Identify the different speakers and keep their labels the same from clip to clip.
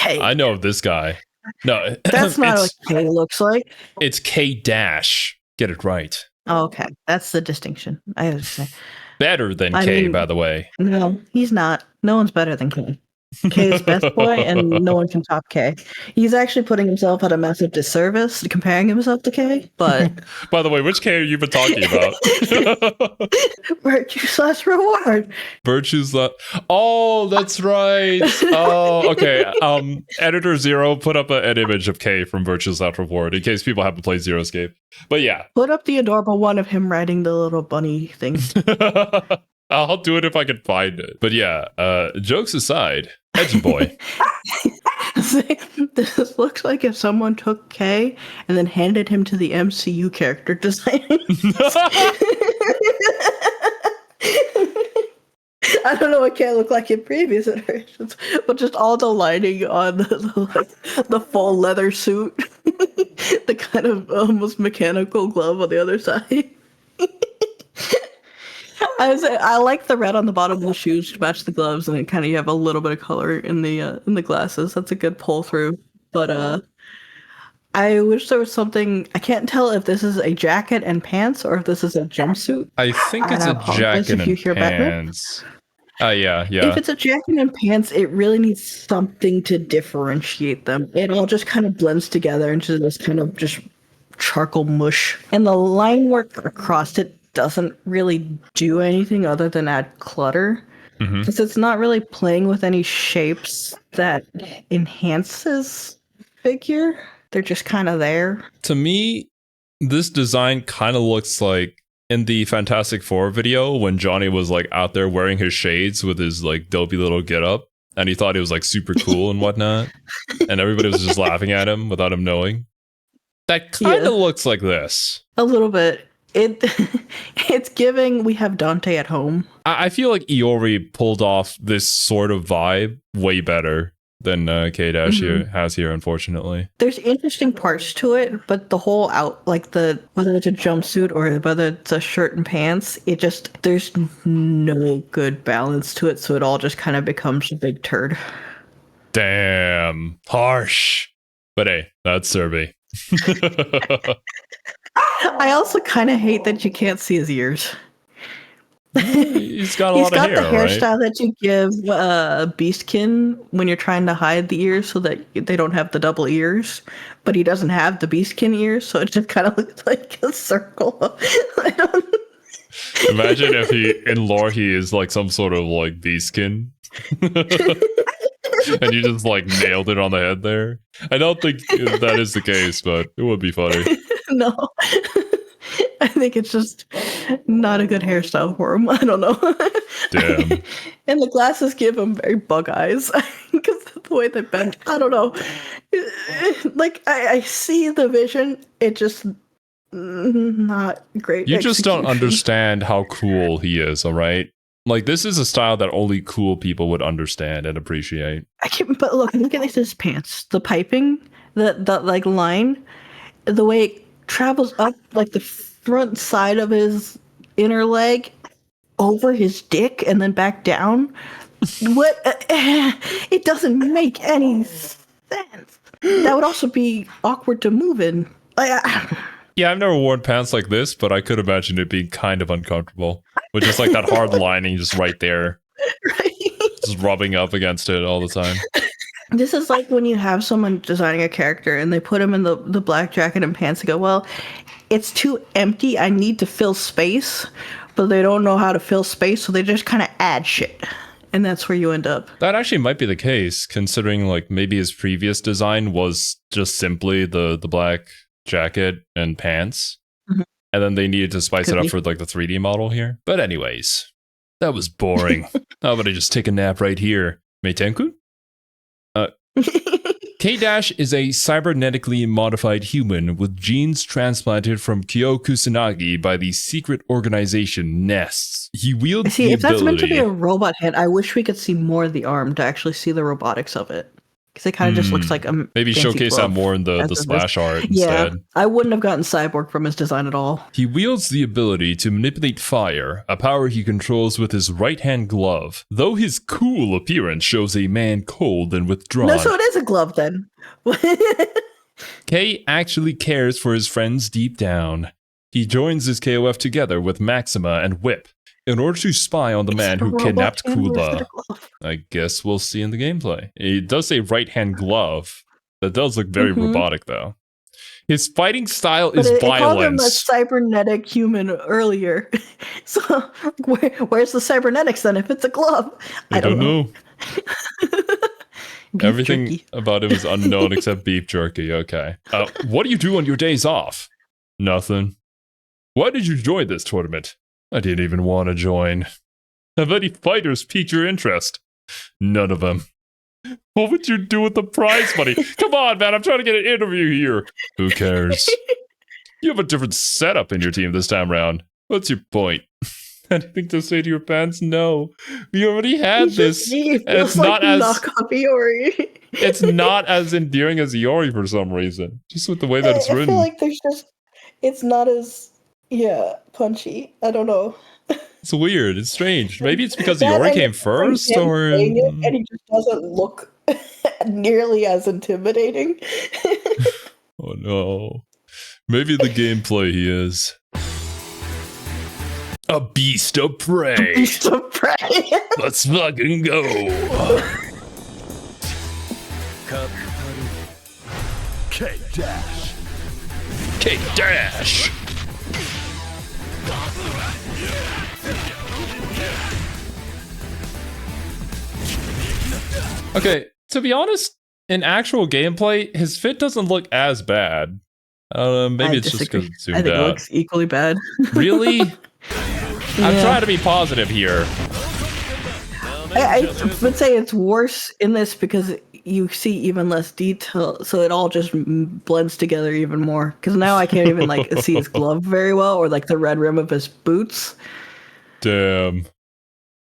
Speaker 1: K.
Speaker 2: I know of this guy. No,
Speaker 1: That's not what K looks like.
Speaker 2: It's K dash. Get it right.
Speaker 1: Oh, okay, that's the distinction. I was say.
Speaker 2: Better than K, by the way.
Speaker 1: No, he's not. No one's better than K. K is best boy, and no one can top K. He's actually putting himself at a massive disservice comparing himself to K, but...
Speaker 2: By the way, which K are you been talking about?
Speaker 1: Virtue/reward.
Speaker 2: Virtues. Oh, that's right. Oh, okay. Editor Zero put up an image of K from Virtues/reward in case people haven't played Zero Escape. But yeah.
Speaker 1: Put up the adorable one of him riding the little bunny thing.
Speaker 2: I'll do it if I can find it. But yeah, jokes aside, Edge Boy.
Speaker 1: This looks like if someone took K and then handed him to the MCU character design. I don't know what K looked like in previous iterations, but just all the lining on the full leather suit, the kind of almost mechanical glove on the other side. I like the red on the bottom of the shoes to match the gloves, and it kind of you have a little bit of color in the glasses. That's a good pull through. But I wish there was something. I can't tell if this is a jacket and pants or if this is a jumpsuit.
Speaker 2: I think it's a jacket and pants. Yeah.
Speaker 1: If it's a jacket and pants, it really needs something to differentiate them. It all just kind of blends together into this kind of just charcoal mush, and the line work across it doesn't really do anything other than add clutter, because it's not really playing with any shapes that enhances figure. They're just kind of there.
Speaker 2: To me, this design kind of looks like in the Fantastic Four video when Johnny was like out there wearing his shades with his like dopey little getup, and he thought he was like super cool and whatnot, and everybody was just laughing at him without him knowing. That kind of looks like this.
Speaker 1: A little bit. It's giving we have Dante at home.
Speaker 2: I feel like Iori pulled off this sort of vibe way better than K-Dash has here, unfortunately.
Speaker 1: There's interesting parts to it, but the whole whether it's a jumpsuit or whether it's a shirt and pants, there's no good balance to it, so it all just kind of becomes a big turd.
Speaker 2: Damn. Harsh. But hey, that's Survey.
Speaker 1: I also kind of hate that you can't see his ears.
Speaker 2: He's got a lot of hair,
Speaker 1: the hairstyle that you give Beastkin when you're trying to hide the ears so that they don't have the double ears, but he doesn't have the Beastkin ears, so it just kind of looks like a circle.
Speaker 2: Imagine if in lore he is like some sort of like Beastkin. And you just like nailed it on the head there. I don't think that is the case, but it would be funny.
Speaker 1: No. I think it's just not a good hairstyle for him. I don't know.
Speaker 2: Damn.
Speaker 1: And the glasses give him very bug eyes because of the way they bend. I don't know. Like, I see the vision. It just not great.
Speaker 2: You just don't understand how cool he is, all right? Like, this is a style that only cool people would understand and appreciate.
Speaker 1: But look at his pants. The piping, the like line, the way it travels up like the front side of his inner leg over his dick and then back down. What? It doesn't make any sense. That would also be awkward to move in.
Speaker 2: Yeah, I've never worn pants like this, but I could imagine it being kind of uncomfortable. With just like that hard lining just right there. Right. Just rubbing up against it all the time.
Speaker 1: This is like when you have someone designing a character and they put him in the black jacket and pants and go, well, it's too empty. I need to fill space. But they don't know how to fill space, so they just kind of add shit. And that's where you end up.
Speaker 2: That actually might be the case, considering like maybe his previous design was just simply the black jacket and pants. And then they needed to spice it up for like the 3D model here. But anyways, that was boring. How about I just take a nap right here? Meitenku? K-Dash is a cybernetically modified human with genes transplanted from Kyo Kusanagi by the secret organization Nests. He wields the
Speaker 1: if that's
Speaker 2: ability...
Speaker 1: meant to be a robot head, I wish we could see more of the arm to actually see the robotics of it. because it kind of just looks like a
Speaker 2: maybe
Speaker 1: fancy
Speaker 2: showcase that
Speaker 1: glove,
Speaker 2: more in the
Speaker 1: as is.
Speaker 2: splash art
Speaker 1: Yeah,
Speaker 2: instead.
Speaker 1: I wouldn't have gotten Cyborg from his design at all.
Speaker 2: He wields the ability to manipulate fire, a power he controls with his right-hand glove. Though his cool appearance shows a man cold and withdrawn,
Speaker 1: No, so it is a glove then.
Speaker 2: K actually cares for his friends deep down. He joins his KOF together with Maxima and Whip in order to spy on the man who kidnapped Kula. I guess we'll see in the gameplay. It does say right-hand glove. That does look very robotic, though. His fighting style is
Speaker 1: It called him a
Speaker 2: violence.
Speaker 1: cybernetic human earlier. So where's the cybernetics then if it's a glove?
Speaker 2: I don't know.
Speaker 1: Beef
Speaker 2: Everything
Speaker 1: jerky.
Speaker 2: about him is unknown except beef jerky. Okay. What do you do on your days off? Nothing. Why did you join this tournament? I didn't even want to join. Have any fighters piqued your interest? None of them. What would you do with the prize money? Come on, man, I'm trying to get an interview here. Who cares? You have a different setup in your team this time around. What's your point? Anything to say to your fans? No. We already had this. And it's not as
Speaker 1: knockoff Iori.
Speaker 2: it's not as endearing as Iori for some reason. Just with the way that it's
Speaker 1: I
Speaker 2: written.
Speaker 1: feel like it's not as punchy. I don't know.
Speaker 2: It's weird. It's strange. Maybe it's because
Speaker 1: That
Speaker 2: Iori
Speaker 1: and
Speaker 2: came
Speaker 1: from
Speaker 2: first,
Speaker 1: him
Speaker 2: or
Speaker 1: saying it, and he just doesn't look nearly as intimidating.
Speaker 2: oh no. Maybe the gameplay he is. A beast of prey.
Speaker 1: Beast of prey.
Speaker 2: Let's fucking go.
Speaker 3: K-Dash.
Speaker 2: K-Dash. Okay, to be honest, in actual gameplay, his fit doesn't look as bad. Maybe it's just because it's
Speaker 1: I
Speaker 2: zoomed
Speaker 1: think it
Speaker 2: out.
Speaker 1: looks equally bad.
Speaker 2: Really? I'm
Speaker 1: Yeah.
Speaker 2: trying to be positive here.
Speaker 1: I would say it's worse in this because you see even less detail, so it all just blends together even more. Because now I can't even like see his glove very well, or like the red rim of his boots.
Speaker 2: Damn.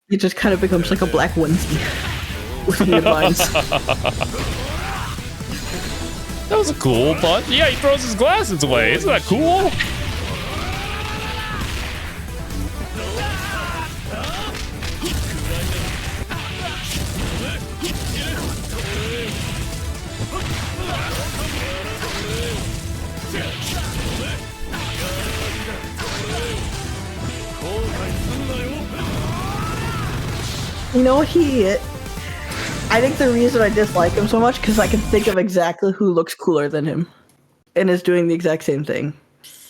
Speaker 1: It just kind of becomes like a black onesie with weird lines.
Speaker 2: That was a cool punch. Yeah, he throws his glasses away. Isn't that cool?
Speaker 1: You know, I think the reason I dislike him so much because I can think of exactly who looks cooler than him and is doing the exact same thing.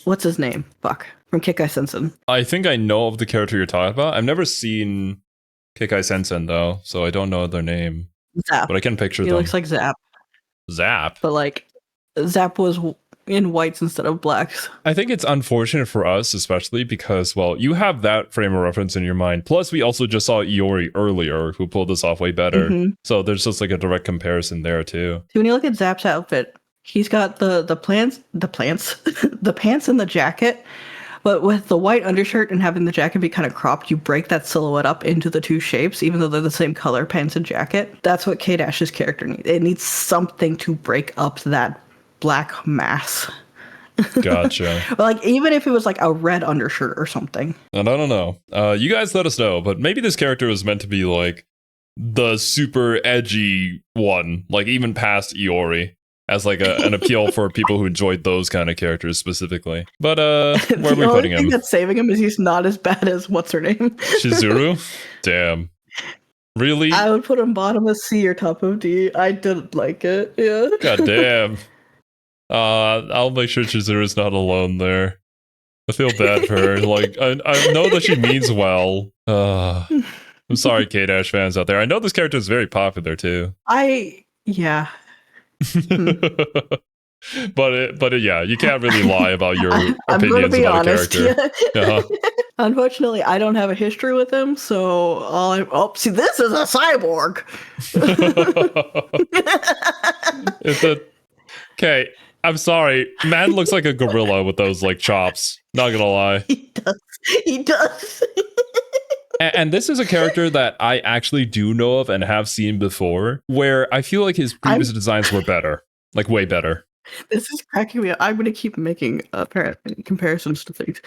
Speaker 1: What's his name? Fuck. From Kikai Sensen.
Speaker 2: I think I know of the character you're talking about. I've never seen Kikai Sensen though, so I don't know their name.
Speaker 1: Zap.
Speaker 2: But I can picture
Speaker 1: He
Speaker 2: them.
Speaker 1: looks like Zap,
Speaker 2: Zap.
Speaker 1: but like Zap was in whites instead of blacks.
Speaker 2: I think it's unfortunate for us, especially because, well, you have that frame of reference in your mind. Plus, we also just saw Iori earlier, who pulled this off way better.
Speaker 1: Mhm.
Speaker 2: So there's just like a direct comparison there too.
Speaker 1: See, when you look at Zap's outfit, he's got the pants, the pants and the jacket. But with the white undershirt and having the jacket be kind of cropped, you break that silhouette up into the two shapes, even though they're the same color, pants and jacket. That's what K-Dash's character needs. It needs something to break up that black mass.
Speaker 2: Gotcha.
Speaker 1: Like, even if it was like a red undershirt or something.
Speaker 2: And I don't know. You guys let us know, but maybe this character was meant to be like the super edgy one, like even past Iori, as like an appeal for people who enjoyed those kind of characters specifically. But where are we
Speaker 1: The only
Speaker 2: putting
Speaker 1: thing
Speaker 2: him?
Speaker 1: that's saving him is he's not as bad as what's her name.
Speaker 2: Shizuru? Damn. Really?
Speaker 1: I would put him bottom of C or top of D. I didn't like it. Yeah.
Speaker 2: God damn. I'll make sure Chizuru's not alone there. I feel bad for her. Like, I know that she means well. I'm sorry, K-Dash fans out there. I know this character is very popular too.
Speaker 1: Yeah.
Speaker 2: but yeah, you can't really lie about your
Speaker 1: I'm going to
Speaker 2: opinions
Speaker 1: be
Speaker 2: about
Speaker 1: honest.
Speaker 2: a character.
Speaker 1: Yeah.
Speaker 2: Uh-huh.
Speaker 1: Unfortunately, I don't have a history with him, so see, this is a cyborg.
Speaker 2: Okay, I'm sorry. Man looks like a gorilla with those like chops. Not gonna lie.
Speaker 1: He does.
Speaker 2: And this is a character that I actually do know of and have seen before, where I feel like his previous designs were better, like way better.
Speaker 1: This is cracking me up. I'm going to keep making comparisons to things.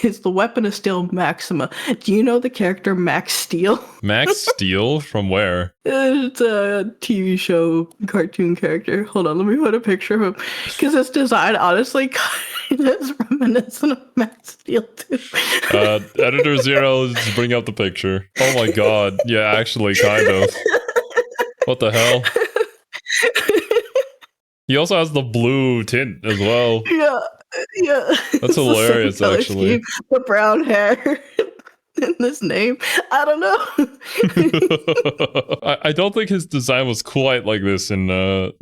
Speaker 1: It's the weapon of steel Maxima. Do you know the character Max Steel?
Speaker 2: Max Steel from where?
Speaker 1: It's a TV show cartoon character. Hold on, let me put a picture of him. Because his design honestly kind of is reminiscent of Max Steel too.
Speaker 2: Editor Zero, just bring up the picture. Oh my god. Yeah, actually, kind of. What the hell? He also has the blue tint as well.
Speaker 1: Yeah.
Speaker 2: That's hilarious, actually.
Speaker 1: Scheme. The brown hair in this name. I don't know.
Speaker 2: I don't think his design was quite like this in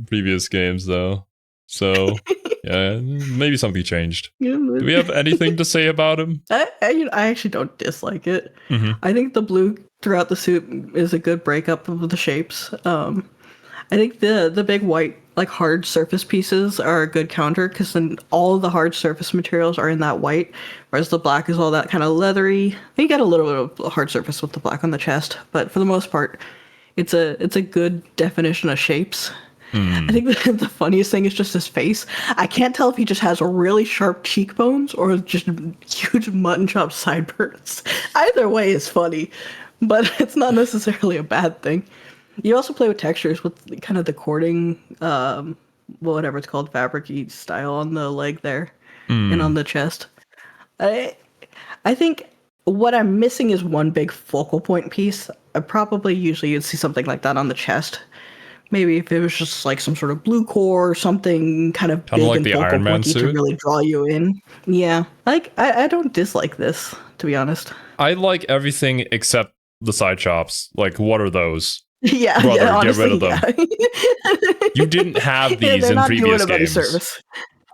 Speaker 2: previous games, though. So, yeah, maybe something changed. Do we have anything to say about him?
Speaker 1: I actually don't dislike it.
Speaker 2: Mm-hmm.
Speaker 1: I think the blue throughout the suit is a good breakup of the shapes. I think the big white, like, hard surface pieces are a good counter, because then all of the hard surface materials are in that white, whereas the black is all that kind of leathery. You get a little bit of hard surface with the black on the chest, but for the most part, it's a good definition of shapes. I think the funniest thing is just his face. I can't tell if he just has really sharp cheekbones or just huge mutton chop sideburns. Either way is funny, but it's not necessarily a bad thing. You also play with textures with kind of the cording, whatever it's called, fabric-y style on the leg there and on the chest. I think what I'm missing is one big focal point piece. Usually you'd see something like that on the chest. Maybe if it was just like some sort of blue core or something kind of big
Speaker 2: like
Speaker 1: and
Speaker 2: the
Speaker 1: focal
Speaker 2: Iron Man
Speaker 1: pointy to
Speaker 2: suit?
Speaker 1: really draw you in. Yeah, like I don't dislike this, to be honest.
Speaker 2: I like everything except the side chops. Like, what are those?
Speaker 1: Yeah,
Speaker 2: Brother,
Speaker 1: yeah, honestly,
Speaker 2: get rid of them.
Speaker 1: Yeah.
Speaker 2: You didn't have these
Speaker 1: they're
Speaker 2: in
Speaker 1: not doing
Speaker 2: previous
Speaker 1: them any
Speaker 2: games.
Speaker 1: service.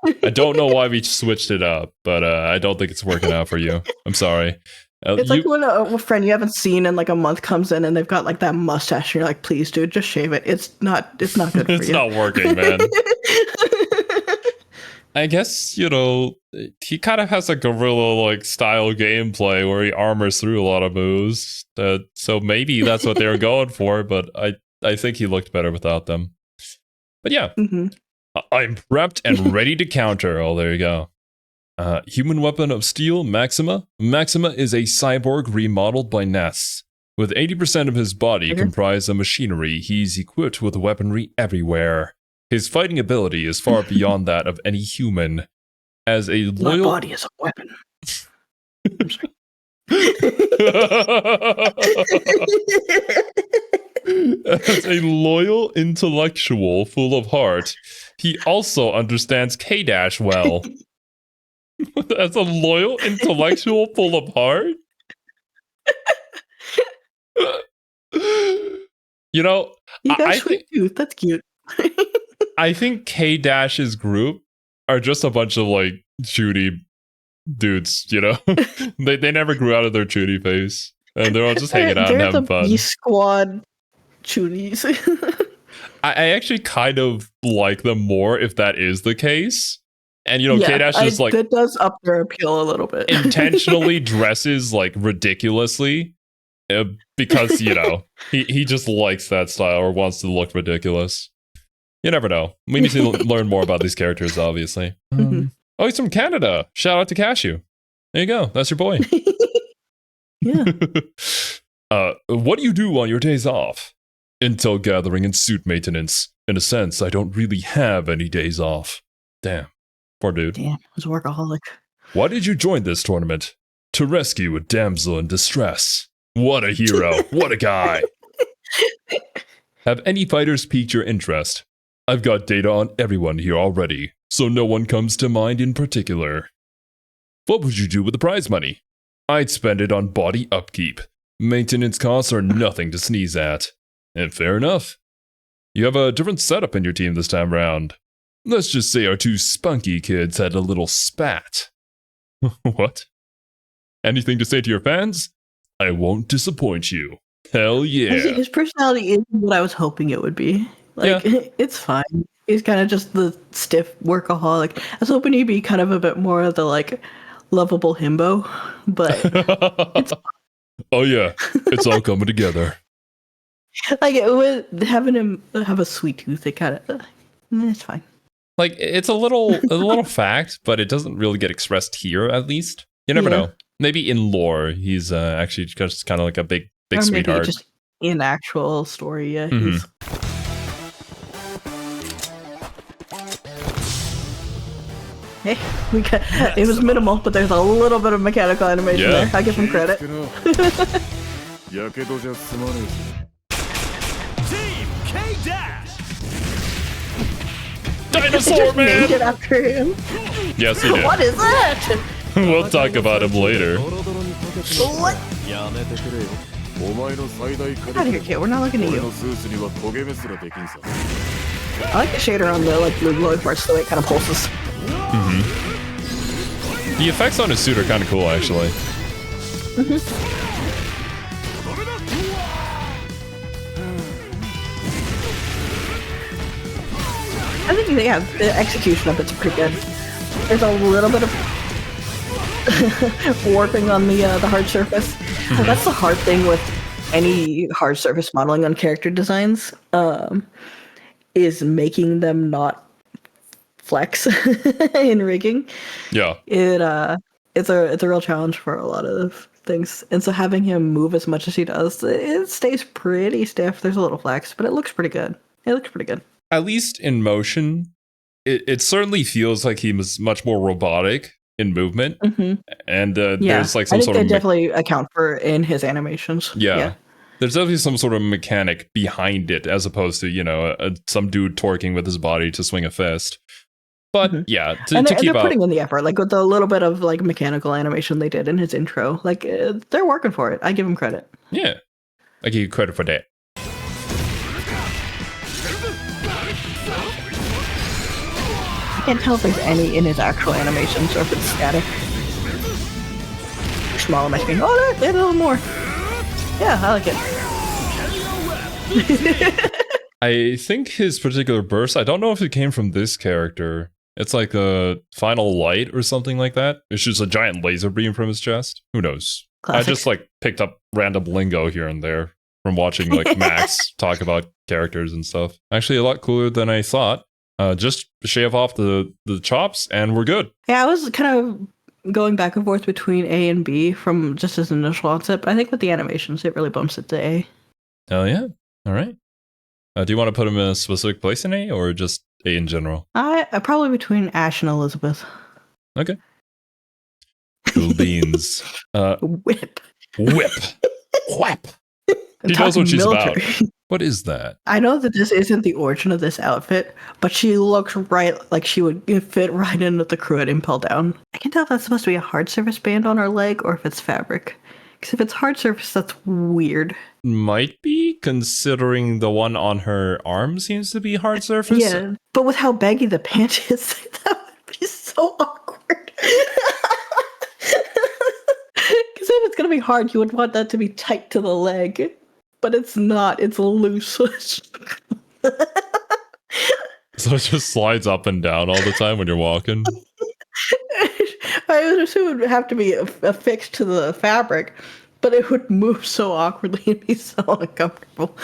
Speaker 2: I don't know why we switched it up, but I don't think it's working out for you. I'm sorry.
Speaker 1: It's like when a friend you haven't seen in like a month comes in and they've got like that mustache. And you're like, please, dude, just shave it. It's not good for you.
Speaker 2: It's not working, man. I guess, he kind of has a guerrilla-like style gameplay where he armors through a lot of moves. So maybe that's what they were going for, but I think he looked better without them. But yeah, I'm prepped and ready to counter. Oh, there you go. Human weapon of steel, Maxima. Maxima is a cyborg remodeled by Ness. With 80% of his body comprised of machinery, he's equipped with weaponry everywhere. His fighting ability is far beyond that of any human. As a loyal...
Speaker 1: My body is a weapon. I'm sorry.
Speaker 2: As a loyal intellectual full of heart, he also understands K-Dash well. As a loyal intellectual full of heart? You got
Speaker 1: I think tooth. That's cute.
Speaker 2: I think K-Dash's group are just a bunch of like shooty dudes, they never grew out of their shooty face, and they're all just hanging out and having fun.
Speaker 1: B-squad shooties.
Speaker 2: I actually kind of like them more if that is the case. And K-Dash just like
Speaker 1: that does up their appeal a little bit.
Speaker 2: intentionally dresses like ridiculously because he just likes that style or wants to look ridiculous. You never know. We need to learn more about these characters, obviously. Oh, he's from Canada. Shout out to Cashew. There you go. That's your boy.
Speaker 1: Yeah.
Speaker 2: What do you do on your days off? Intel gathering and suit maintenance. In a sense, I don't really have any days off. Damn. Poor dude.
Speaker 1: Damn, I was a workaholic.
Speaker 2: Why did you join this tournament? To rescue a damsel in distress. What a hero. What a guy. Have any fighters piqued your interest? I've got data on everyone here already, so no one comes to mind in particular. What would you do with the prize money? I'd spend it on body upkeep. Maintenance costs are nothing to sneeze at. And fair enough. You have a different setup in your team this time round. Let's just say our two spunky kids had a little spat. What? Anything to say to your fans? I won't disappoint you. Hell yeah.
Speaker 1: His personality is what I was hoping it would be. It's fine. He's kind of just the stiff workaholic. I was hoping he'd be kind of a bit more of the lovable himbo, but
Speaker 2: Oh yeah, it's all coming together.
Speaker 1: like it would having him have a sweet tooth. It kind of it's fine.
Speaker 2: Like it's a little fact, but it doesn't really get expressed here. At least you never know. Maybe in lore, he's actually just kind of like a big
Speaker 1: Or
Speaker 2: sweetheart.
Speaker 1: maybe just in actual story, yeah.
Speaker 2: Mhm.
Speaker 1: Hey, we got it was minimal, but there's a little bit of mechanical animation
Speaker 2: Yeah.
Speaker 1: there. I give him credit.
Speaker 2: Dinosaur
Speaker 1: Just named it
Speaker 2: man.
Speaker 1: after him.
Speaker 2: Yes, he did.
Speaker 1: What is that?
Speaker 2: We'll talk about him later.
Speaker 1: What? Get out of here, kid. We're not looking at you. I like the shader on the blue glowing parts, the way it kind of pulses.
Speaker 2: The effects on his suit are kind of cool, actually.
Speaker 1: I think the execution of it's pretty good. There's a little bit of warping on the hard surface. That's the hard thing with any hard surface modeling on character designs, is making them not flex in rigging.
Speaker 2: Yeah.
Speaker 1: It's a real challenge for a lot of things, and so having him move as much as he does, it stays pretty stiff. There's a little flex, but it looks pretty good.
Speaker 2: At least in motion, it certainly feels like he was much more robotic in movement, and there's like some
Speaker 1: I think
Speaker 2: sort
Speaker 1: they
Speaker 2: of
Speaker 1: definitely account for in his animations.
Speaker 2: yeah. There's definitely some sort of mechanic behind it, as opposed to some dude torquing with his body to swing a fist. But yeah,
Speaker 1: and
Speaker 2: to
Speaker 1: they're
Speaker 2: keep up,
Speaker 1: putting in the effort, like with the little bit of like mechanical animation they did in his intro. Like they're working for it. I give him credit.
Speaker 2: yeah, I give you credit for that.
Speaker 1: I can't tell if there's any in his actual animations or if it's static. Small on my screen. Oh, there's a little more. Yeah, I like it.
Speaker 2: I think his particular burst, I don't know if it came from this character. It's like a final light or something like that. It's just a giant laser beam from his chest. Who knows?
Speaker 1: Classic.
Speaker 2: I just like picked up random lingo here and there from watching like Max talk about characters and stuff. Actually, a lot cooler than I thought. Just shave off the chops and we're good.
Speaker 1: Yeah, I was kind of going back and forth between A and B from just his initial onset, but I think with the animations, it really bumps it to A.
Speaker 2: Hell yeah. All right. Do you want to put him in a specific place in A or just A in general?
Speaker 1: I probably between Ash and Elizabeth.
Speaker 2: Okay. Cool beans.
Speaker 1: Whip.
Speaker 2: Whap. She knows what she's about. What is that?
Speaker 1: I know that this isn't the origin of this outfit, but she looks right like she would fit right in with the crew at Impel Down. I can't tell if that's supposed to be a hard surface band on her leg or if it's fabric. Because if it's hard surface, that's weird.
Speaker 2: Might be, considering the one on her arm seems to be hard surface.
Speaker 1: Yeah, but with how baggy the pant is, that would be so awkward. Because if it's going to be hard, you would want that to be tight to the leg. But it's not, it's loose.
Speaker 2: So it just slides up and down all the time when you're walking.
Speaker 1: I would assume it would have to be affixed to the fabric, but it would move so awkwardly and be so uncomfortable.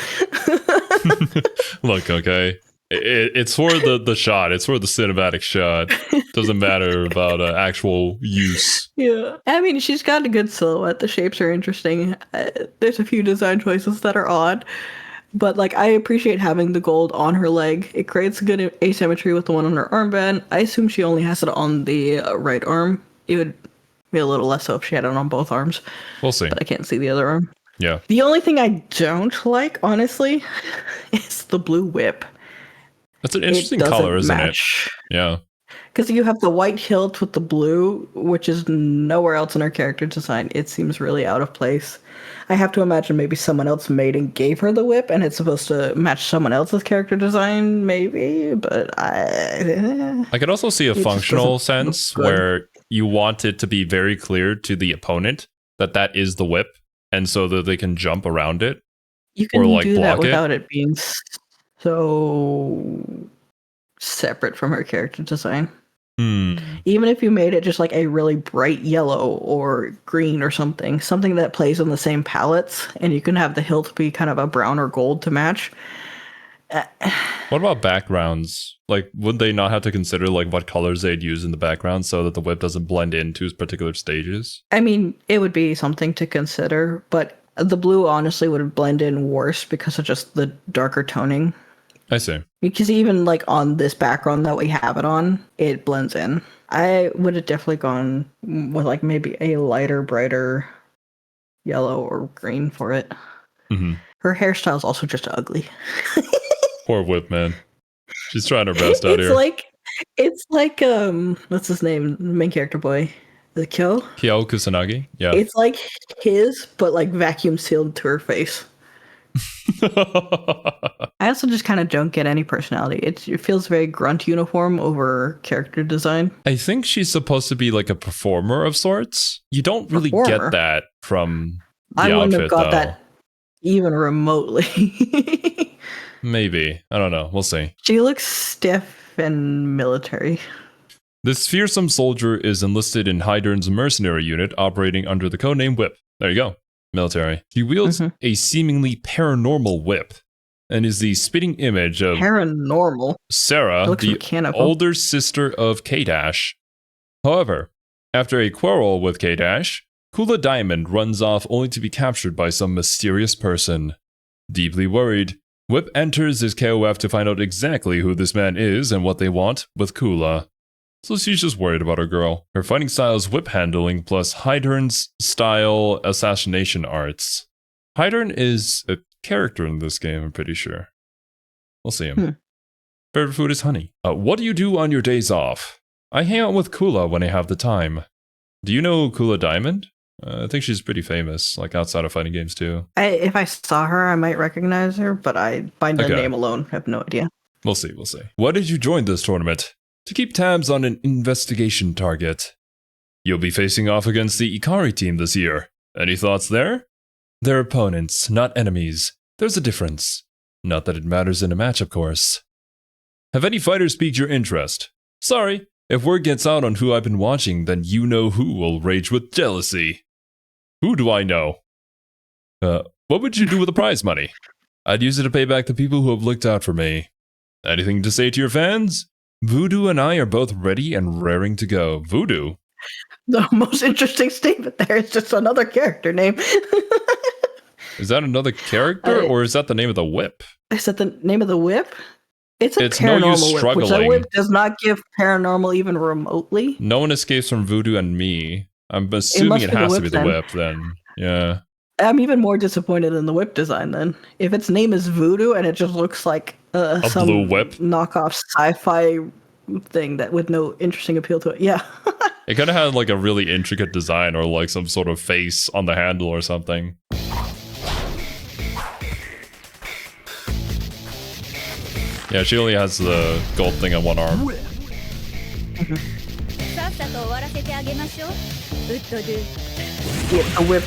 Speaker 2: Look, okay. It's for the shot. It's for the cinematic shot. Doesn't matter about actual use.
Speaker 1: Yeah. I mean, she's got a good silhouette. The shapes are interesting. There's a few design choices that are odd. But, like, I appreciate having the gold on her leg. It creates good asymmetry with the one on her armband. I assume she only has it on the right arm. It would be a little less so if she had it on both arms.
Speaker 2: We'll see.
Speaker 1: But I can't see the other arm.
Speaker 2: Yeah.
Speaker 1: The only thing I don't like, honestly, is the blue whip.
Speaker 2: That's an interesting color, isn't it? Yeah.
Speaker 1: Because you have the white hilt with the blue, which is nowhere else in her character design. It seems really out of place. I have to imagine maybe someone else made and gave her the whip, and it's supposed to match someone else's character design, maybe. But
Speaker 2: I could also see a functional sense where you want it to be very clear to the opponent that is the whip, and so that they can jump around it.
Speaker 1: You can
Speaker 2: or like
Speaker 1: do
Speaker 2: block
Speaker 1: that without it being so separate from her character design.
Speaker 2: Hmm.
Speaker 1: Even if you made it just like a really bright yellow or green or something that plays on the same palettes, and you can have the hilt be kind of a brown or gold to match.
Speaker 2: What about backgrounds? Like, would they not have to consider like what colors they'd use in the background so that the whip doesn't blend into particular stages?
Speaker 1: I mean, it would be something to consider, but the blue honestly would blend in worse because of just the darker toning.
Speaker 2: I see.
Speaker 1: Because even like on this background that we have it on, it blends in. I would have definitely gone with like maybe a lighter, brighter yellow or green for it.
Speaker 2: Mm-hmm.
Speaker 1: Her hairstyle is also just ugly.
Speaker 2: Poor whip, man. She's trying her best out here.
Speaker 1: It's like what's his name? The main character boy. The Kyo?
Speaker 2: Kyo Kusanagi? Yeah.
Speaker 1: It's like his, but like vacuum sealed to her face. I also just kind of don't get any personality. It feels very grunt uniform over character design.
Speaker 2: I think she's supposed to be like a performer of sorts. You don't really get that from the outfit,
Speaker 1: I wouldn't have got
Speaker 2: though.
Speaker 1: that even remotely.
Speaker 2: Maybe. I don't know. We'll see.
Speaker 1: She looks stiff and military.
Speaker 2: This fearsome soldier is enlisted in HEIDERN's mercenary unit operating under the codename Whip. There you go. Military. He wields a seemingly paranormal whip and is the spitting image of
Speaker 1: paranormal
Speaker 2: Sarah, the
Speaker 1: mechanical.
Speaker 2: older sister of K-Dash. However, after a quarrel with K-Dash, Kula Diamond runs off only to be captured by some mysterious person. Deeply worried, Whip enters his KOF to find out exactly who this man is and what they want with Kula. So she's just worried about her girl. Her fighting style is whip handling plus HEIDERN's style assassination arts. HEIDERN is a character in this game, I'm pretty sure. We'll see him. Favorite food is honey. What do you do on your days off? I hang out with Kula when I have the time. Do you know Kula Diamond? I think she's pretty famous, like outside of fighting games too.
Speaker 1: If I saw her, I might recognize her, but I, by the name alone, have no idea.
Speaker 2: We'll see, we'll see. Why did you join this tournament? To keep tabs on an investigation target. You'll be facing off against the Ikari team this year. Any thoughts there? They're opponents, not enemies. There's a difference. Not that it matters in a match, of course. Have any fighters piqued your interest? Sorry, if word gets out on who I've been watching, then you know who will rage with jealousy. Who do I know? What would you do with the prize money? I'd use it to pay back the people who have looked out for me. Anything to say to your fans? Voodoo and I are both ready and raring to go. Voodoo?
Speaker 1: The most interesting statement there is just another character name.
Speaker 2: Is that another character, or is that the name of the whip?
Speaker 1: Is that the name of the whip? It's paranormal
Speaker 2: no use struggling.
Speaker 1: Whip, which that whip does not give paranormal even remotely.
Speaker 2: No one escapes from Voodoo and me. I'm assuming it has to be the whip then. Yeah.
Speaker 1: I'm even more disappointed in the whip design then. If its name is Voodoo and it just looks like some
Speaker 2: blue whip
Speaker 1: knockoff sci-fi thing that with no interesting appeal to it. Yeah.
Speaker 2: It could have had like a really intricate design or like some sort of face on the handle or something. Yeah, she only has the gold thing on one arm.
Speaker 1: Yeah, the whip,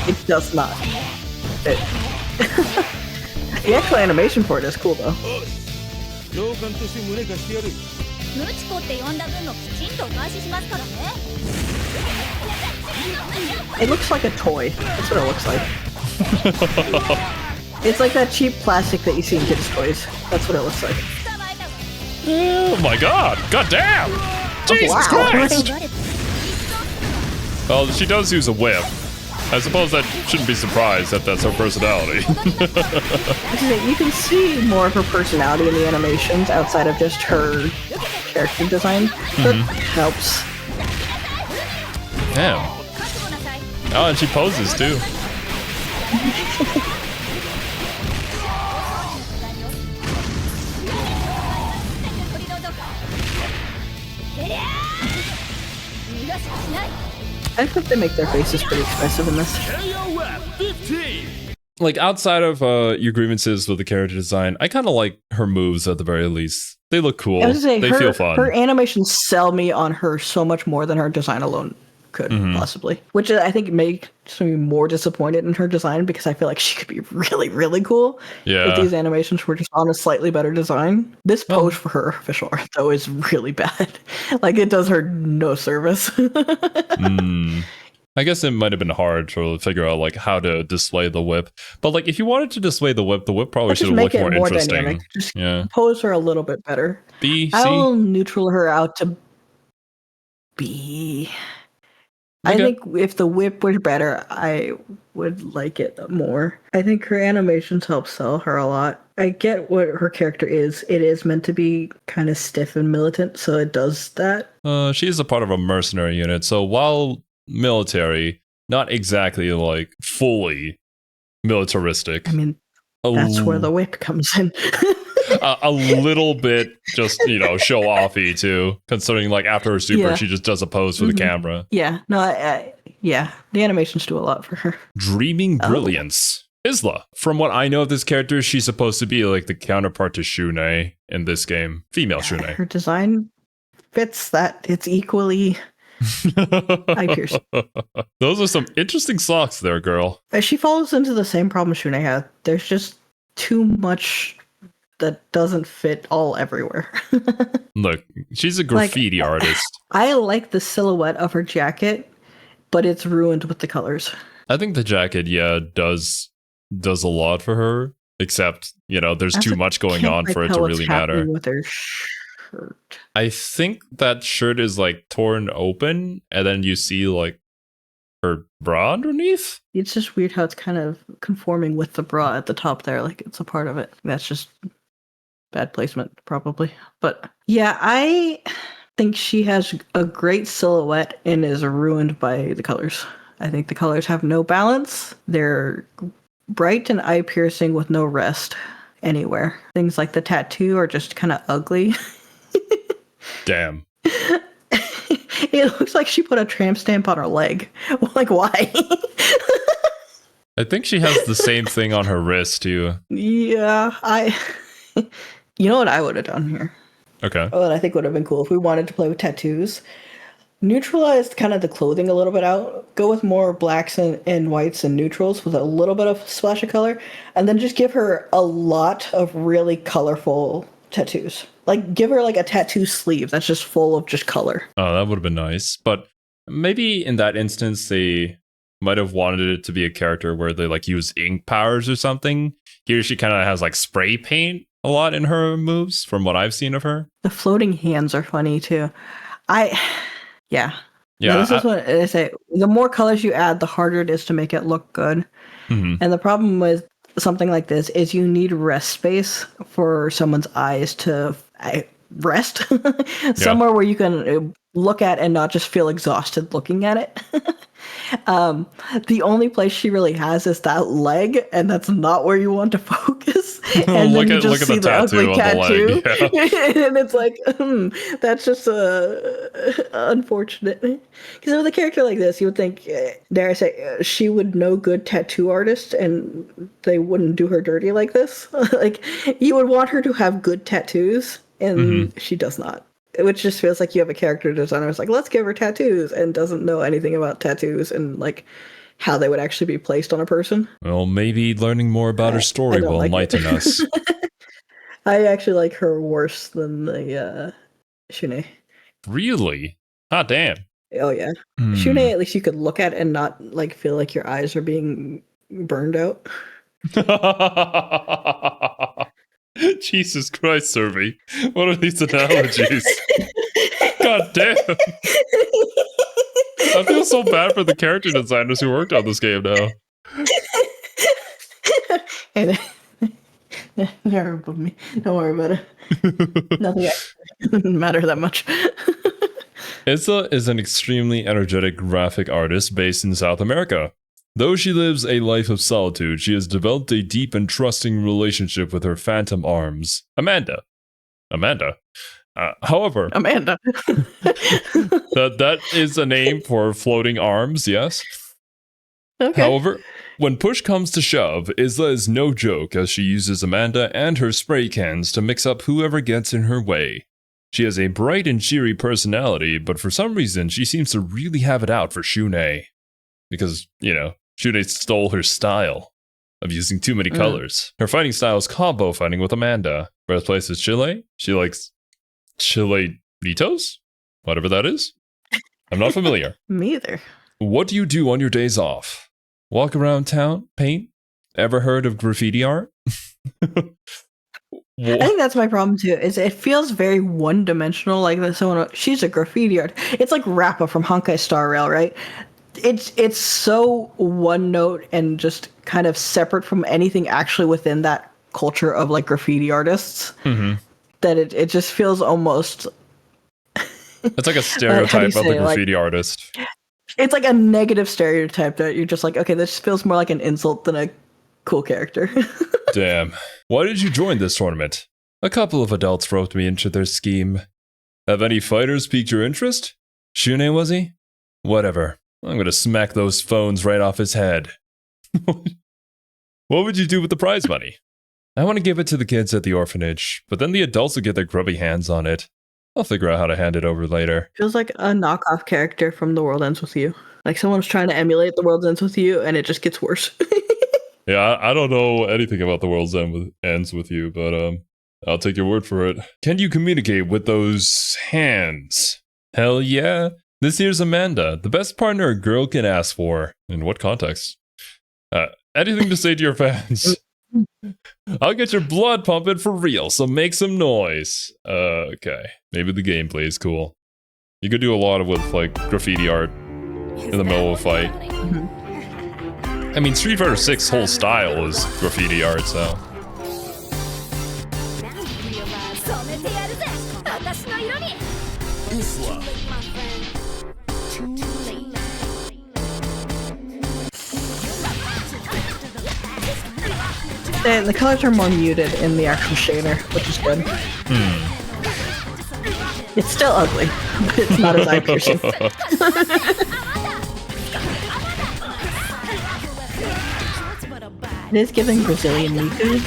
Speaker 1: it does not. The actual animation for it is cool though. It looks like a toy. That's what it looks like. It's like that cheap plastic that you see in kids' toys. That's what it looks like.
Speaker 2: Oh my god! God damn! Jesus Christ! Well, she does use a whip. I suppose that shouldn't be surprised that that's her personality.
Speaker 1: You can see more of her personality in the animations outside of just her character design. That helps.
Speaker 2: Damn. Oh, and she poses too.
Speaker 1: I think they make their faces pretty expressive in this.
Speaker 2: Like, outside of your grievances with the character design, I kind of like her moves at the very least. They look cool. They feel fun.
Speaker 1: Her animations sell me on her so much more than her design alone could possibly, which I think makes me more disappointed in her design because I feel like she could be really, really cool if these animations were just on a slightly better design. This pose for her official art, though, is really bad. Like, it does her no service.
Speaker 2: I guess it might have been hard to figure out like how to display the whip, but like if you wanted to display the whip probably should have looked more interesting.
Speaker 1: Dynamic. Just pose her a little bit better.
Speaker 2: B, C?
Speaker 1: I'll neutral her out to B. Okay. I think if the whip was better, I would like it more. I think her animations help sell her a lot. I get what her character is. It is meant to be kind of stiff and militant, so it does that.
Speaker 2: She is a part of a mercenary unit, so while military, not exactly like fully militaristic.
Speaker 1: I mean, that's where the whip comes in.
Speaker 2: A little bit just, show offy too, considering like after her super, she just does a pose for the camera.
Speaker 1: Yeah, no, the animations do a lot for her.
Speaker 2: Dreaming brilliance. ISLA. From what I know of this character, she's supposed to be like the counterpart to Shunei in this game. Female Shunei.
Speaker 1: Her design fits that. It's equally eye piercing.
Speaker 2: Those are some interesting socks there, girl.
Speaker 1: She falls into the same problem Shunei had. There's just too much that doesn't fit all everywhere.
Speaker 2: Look, she's a graffiti artist.
Speaker 1: I like the silhouette of her jacket, but it's ruined with the colors.
Speaker 2: I think the jacket, does a lot for her, except, there's too much going on for it to really matter.
Speaker 1: With her shirt.
Speaker 2: I think that shirt is like torn open, and then you see like her bra underneath.
Speaker 1: It's just weird how it's kind of conforming with the bra at the top there, like it's a part of it. That's just bad placement, probably. But yeah, I think she has a great silhouette and is ruined by the colors. I think the colors have no balance. They're bright and eye-piercing with no rest anywhere. Things like the tattoo are just kind of ugly.
Speaker 2: Damn.
Speaker 1: It looks like she put a tramp stamp on her leg. Like, why?
Speaker 2: I think she has the same thing on her wrist, too.
Speaker 1: Yeah, You know what I would have done here?
Speaker 2: Okay.
Speaker 1: What I think would have been cool if we wanted to play with tattoos. Neutralize kind of the clothing a little bit out. Go with more blacks and whites and neutrals with a little bit of splash of color. And then just give her a lot of really colorful tattoos. Like, give her like a tattoo sleeve that's just full of just color.
Speaker 2: Oh, that would have been nice. But maybe in that instance, they might have wanted it to be a character where they like use ink powers or something. Here she kind of has like spray paint a lot in her moves from what I've seen of her.
Speaker 1: The floating hands are funny too. Yeah.
Speaker 2: Yeah.
Speaker 1: This is what I say. The more colors you add, the harder it is to make it look good.
Speaker 2: Mm-hmm.
Speaker 1: And the problem with something like this is you need rest space for someone's eyes to rest. Somewhere where you can look at and not just feel exhausted looking at it. The only place she really has is that leg, and that's not where you want to focus. And then you just see the ugly tattoo. And it's like, that's just unfortunate. Because with a character like this, you would think, dare I say, she would know good tattoo artists, and they wouldn't do her dirty like this. Like, you would want her to have good tattoos, and she does not. Which just feels like you have a character designer who's like, let's give her tattoos, and doesn't know anything about tattoos and like how they would actually be placed on a person.
Speaker 2: Well, maybe learning more about her story will enlighten us.
Speaker 1: I actually like her worse than the Shunei.
Speaker 2: Really? Ah, damn.
Speaker 1: Oh yeah. Shunei, at least you could look at and not like feel like your eyes are being burned out.
Speaker 2: Jesus Christ, Survey. What are these analogies? God damn. I feel so bad for the character designers who worked on this game now.
Speaker 1: Never above me. Don't worry about it. Nothing doesn't matter that much.
Speaker 2: ISLA is an extremely energetic graphic artist based in South America. Though she lives a life of solitude, she has developed a deep and trusting relationship with her phantom arms, Amanda. However,
Speaker 1: Amanda.
Speaker 2: that is a name for floating arms, yes.
Speaker 1: Okay.
Speaker 2: However, when push comes to shove, ISLA is no joke as she uses Amanda and her spray cans to mix up whoever gets in her way. She has a bright and cheery personality, but for some reason, she seems to really have it out for Shunei. Because, you know, Shunei stole her style of using too many colors. Her fighting style is combo fighting with Amanda. Birthplace is Chile. She likes Chile-ritos? Whatever that is. I'm not familiar.
Speaker 1: Me either.
Speaker 2: What do you do on your days off? Walk around town? Paint? Ever heard of graffiti art?
Speaker 1: I think that's my problem too. Is it feels very one-dimensional. Like there's someone, she's a graffiti art. It's like Rappa from Honkai Star Rail, right? It's so one note and just kind of separate from anything actually within that culture of like graffiti artists that it just feels almost.
Speaker 2: It's like a stereotype of the graffiti artist.
Speaker 1: It's like a negative stereotype that you're just like, okay, this feels more like an insult than a cool character.
Speaker 2: Damn. Why did you join this tournament? A couple of adults roped me into their scheme. Have any fighters piqued your interest? Shunei, was he? Whatever. I'm gonna smack those phones right off his head. What would you do with the prize money? I want to give it to the kids at the orphanage, but then the adults will get their grubby hands on it. I'll figure out how to hand it over later.
Speaker 1: Feels like a knockoff character from The World Ends With You. Like someone's trying to emulate The World Ends With You, and it just gets worse.
Speaker 2: Yeah, I don't know anything about The World's Ends With You, but I'll take your word for it. Can you communicate with those hands? Hell yeah. This here's Amanda, the best partner a girl can ask for. In what context? Anything to say to your fans? I'll get your blood pumping for real, so make some noise. Okay. Maybe the gameplay is cool. You could do a lot with, like, graffiti art in the middle of a fight. I mean, Street Fighter 6's whole style is graffiti art, so...
Speaker 3: ISLA.
Speaker 1: The colors are more muted in the actual shader, which is good. It's still ugly, but it's not as eye-piercing. It is giving Brazilian Miku.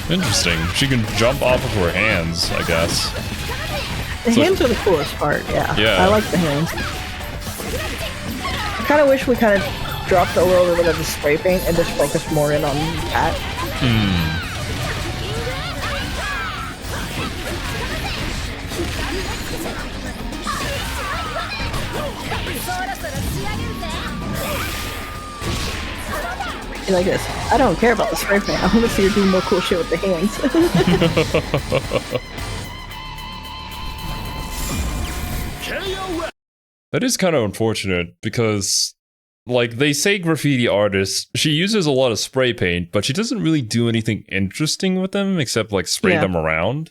Speaker 2: Interesting. She can jump off of her hands, I guess.
Speaker 1: The hands are the coolest part, yeah. I like the hands. I kind of wish we kind of dropped a little bit of the spray paint and just focused more in on that. Like this. I don't care about the spray paint. I want to see her do more cool shit with the hands.
Speaker 2: That is kind of unfortunate because, like, they say graffiti artist, she uses a lot of spray paint, but she doesn't really do anything interesting with them except, like, spray them around.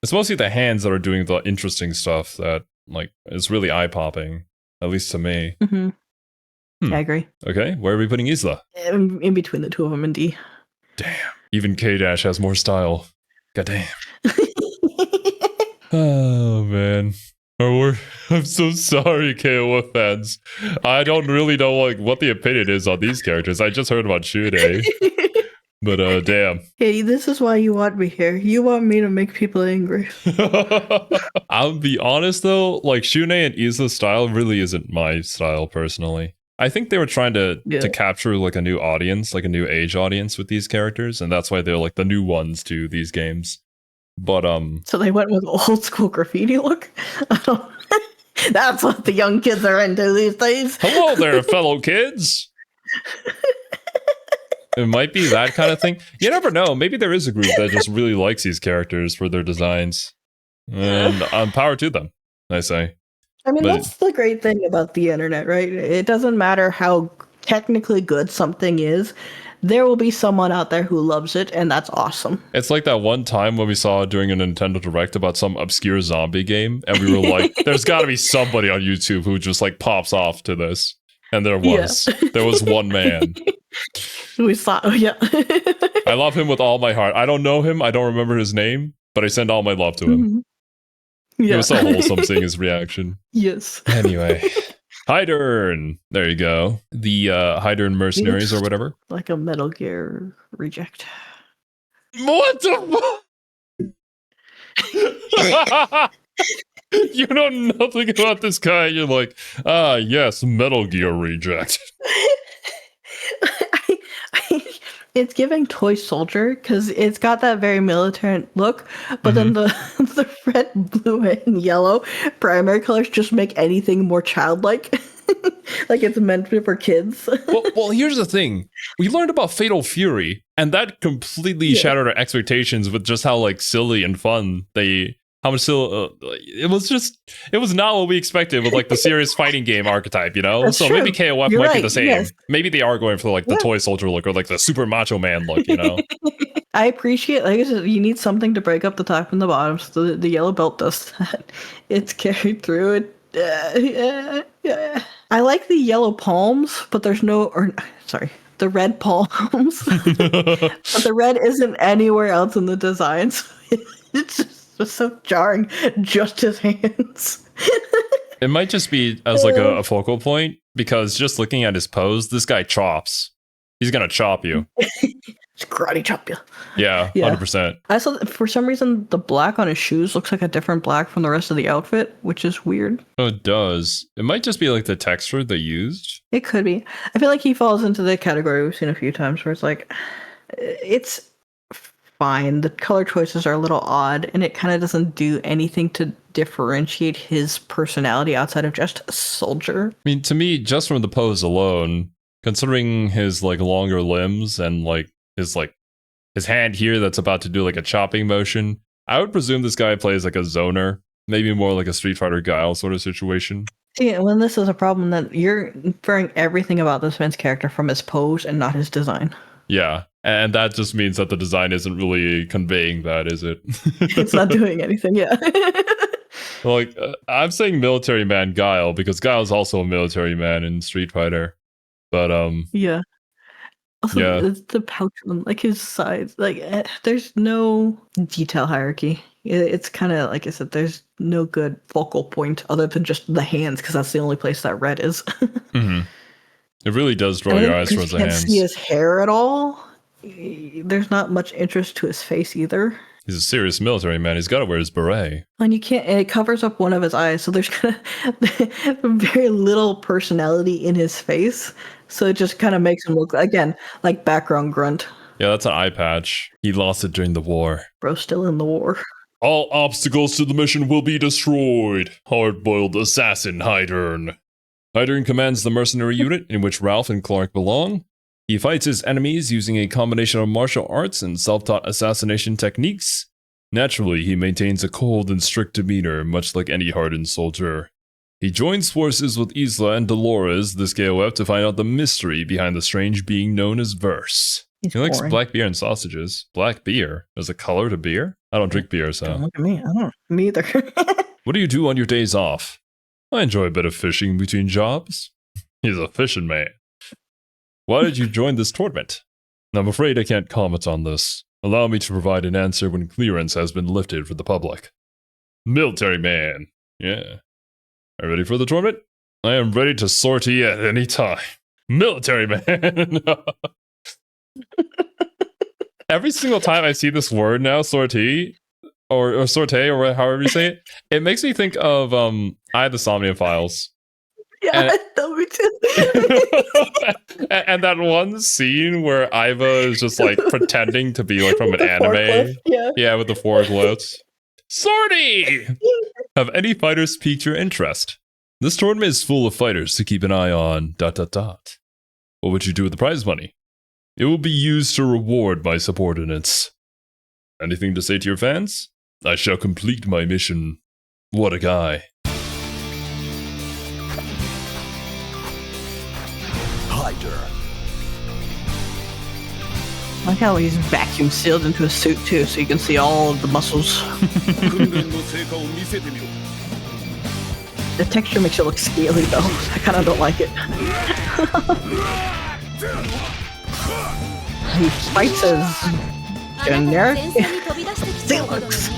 Speaker 2: It's mostly the hands that are doing the interesting stuff that, like, is really eye-popping, at least to me.
Speaker 1: I agree.
Speaker 2: Okay, where are we putting Isla?
Speaker 1: In between the two of them in D.
Speaker 2: Damn. Even K-Dash has more style. Goddamn. Oh, man. I'm so sorry, KOF fans. I don't really know like what the opinion is on these characters. I just heard about Shunei. But damn.
Speaker 1: Hey, this is why you want me here. You want me to make people angry.
Speaker 2: I'll be honest though, like Shunei and Isla's style really isn't my style personally. I think they were trying to capture like a new audience, like a new age audience with these characters, and that's why they're like the new ones to these games. But so
Speaker 1: they went with old school graffiti look. That's what the young kids are into these days.
Speaker 2: Hello there, fellow kids. It might be that kind of thing. You never know. Maybe there is a group that just really likes these characters for their designs, and power to them, I say.
Speaker 1: I mean, that's the great thing about the internet, right? It doesn't matter how technically good something is. There will be someone out there who loves it, and that's awesome.
Speaker 2: It's like that one time when we saw during a Nintendo Direct about some obscure zombie game, and we were like, there's got to be somebody on YouTube who just like pops off to this. And there was. Yeah. There was one man.
Speaker 1: We saw,
Speaker 2: I love him with all my heart. I don't know him. I don't remember his name, but I send all my love to him. It was so wholesome seeing his reaction.
Speaker 1: Yes.
Speaker 2: Anyway. HEIDERN. There you go. The HEIDERN mercenaries or whatever.
Speaker 1: Like a Metal Gear reject.
Speaker 2: What the fuck? You know nothing about this guy. You're like, ah, yes, Metal Gear reject.
Speaker 1: It's giving toy soldier because it's got that very militant look, but then the red, blue, and yellow primary colors just make anything more childlike. Like it's meant for kids.
Speaker 2: well, here's the thing. We learned about Fatal Fury, and that completely shattered our expectations with just how like silly and fun how much it was not what we expected with like the serious fighting game archetype, you know?
Speaker 1: That's
Speaker 2: so
Speaker 1: true.
Speaker 2: maybe KOF
Speaker 1: You're
Speaker 2: might be
Speaker 1: right,
Speaker 2: the same.
Speaker 1: yes.
Speaker 2: Maybe they are going for like the toy soldier look or like the super macho man look, you know?
Speaker 1: I appreciate, like I said, you need something to break up the top and the bottom, so the yellow belt does that. It's carried through it. I like the yellow palms, but there's the red palms. But the red isn't anywhere else in the design, so it's just so jarring. Just his hands.
Speaker 2: It might just be as like a focal point, because just looking at his pose, this guy chops. He's gonna chop you.
Speaker 1: Just karate chop you.
Speaker 2: Yeah, 100%.
Speaker 1: I saw that for some reason the black on his shoes looks like a different black from the rest of the outfit, which is weird.
Speaker 2: Oh, it does. It might just be like the texture they used.
Speaker 1: It could be. I feel like he falls into the category we've seen a few times where it's like, it's fine. The color choices are a little odd, and it kind of doesn't do anything to differentiate his personality outside of just a soldier.
Speaker 2: I mean, to me, just from the pose alone, considering his like longer limbs and like his hand here that's about to do like a chopping motion, I would presume this guy plays like a zoner, maybe more like a Street Fighter Guile sort of situation.
Speaker 1: Yeah, when this is a problem, that you're inferring everything about this man's character from his pose and not his design.
Speaker 2: Yeah, and that just means that the design isn't really conveying that, is it?
Speaker 1: It's not doing anything, yeah.
Speaker 2: Like, I'm saying military man Guile because Guile's also a military man in Street Fighter. But,
Speaker 1: yeah. Also, the pouch on like his sides, like there's no detail hierarchy. It's kind of like I said, there's no good focal point other than just the hands, because that's the only place that red is.
Speaker 2: It really does draw your eyes towards the hands.
Speaker 1: You can't see his hair at all. There's not much interest to his face either.
Speaker 2: He's a serious military man. He's got to wear his beret.
Speaker 1: And you can't. It covers up one of his eyes, so there's kind of very little personality in his face. So it just kind of makes him look, again, like background grunt.
Speaker 2: Yeah, that's an eye patch. He lost it during the war.
Speaker 1: Bro, still in the war.
Speaker 2: All obstacles to the mission will be destroyed. Hard-boiled assassin HEIDERN. HEIDERN commands the mercenary unit in which Ralph and Clark belong. He fights his enemies using a combination of martial arts and self-taught assassination techniques. Naturally, he maintains a cold and strict demeanor, much like any hardened soldier. He joins forces with ISLA and DOLORES, this KOF, to find out the mystery behind the strange being known as Verse. He likes black beer and sausages. Black beer? There's a color to beer? I don't drink beer, so...
Speaker 1: Don't look at me. I don't. Me either.
Speaker 2: What do you do on your days off? I enjoy a bit of fishing between jobs. He's a fishing man. Why did you join this tournament? I'm afraid I can't comment on this. Allow me to provide an answer when clearance has been lifted for the public. Military man. Yeah. Are you ready for the tournament? I am ready to sortie at any time. Military man. Every single time I see this word now, sortie, or sortie, or however you say it, it makes me think of I the Somnia Files.
Speaker 1: Yeah, me too.
Speaker 2: And that one scene where Iva is just like pretending to be like from an anime. Yeah, with the forklifts. Sortie! Have any fighters piqued your interest? This tournament is full of fighters to keep an eye on. ... What would you do with the prize money? It will be used to reward my subordinates. Anything to say to your fans? I shall complete my mission. What a guy.
Speaker 3: HEIDERN.
Speaker 1: I like how he's vacuum sealed into a suit too, so you can see all of the muscles. The texture makes it look scaly though. I kind of don't like it. He fights as generic. It looks.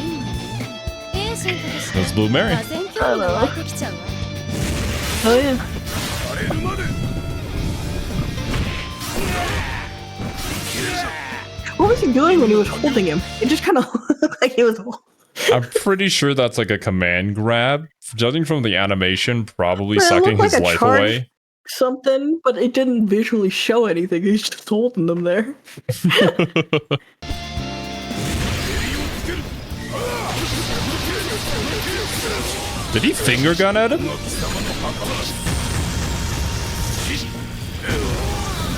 Speaker 2: That's Blue Mary.
Speaker 1: I don't know. Oh yeah. What was he doing when he was holding him? It just kind of looked like he was.
Speaker 2: I'm pretty sure that's like a command grab. Judging from the animation, probably
Speaker 1: It
Speaker 2: sucking
Speaker 1: looked like
Speaker 2: his
Speaker 1: a
Speaker 2: life
Speaker 1: charge
Speaker 2: away.
Speaker 1: something, but it didn't visually show anything. He's just holding them there.
Speaker 2: Did he finger gun at him?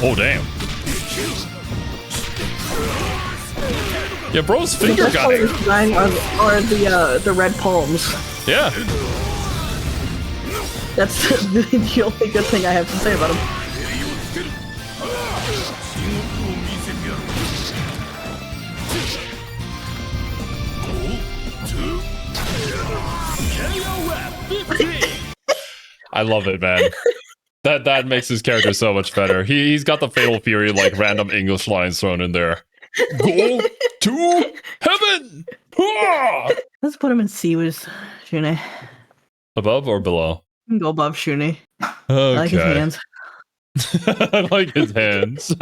Speaker 2: Oh, damn. Yeah, bro's finger gunning.
Speaker 1: Are the red palms.
Speaker 2: Yeah.
Speaker 1: That's the only good thing I have to say about him.
Speaker 2: I love it, man. That makes his character so much better. He's got the Fatal Fury, like, random English lines thrown in there. Go to heaven! Ah!
Speaker 1: Let's put him in C with Shune.
Speaker 2: Above or below?
Speaker 1: You can go above Shune.
Speaker 2: Okay.
Speaker 1: I like his hands.
Speaker 2: I like his hands.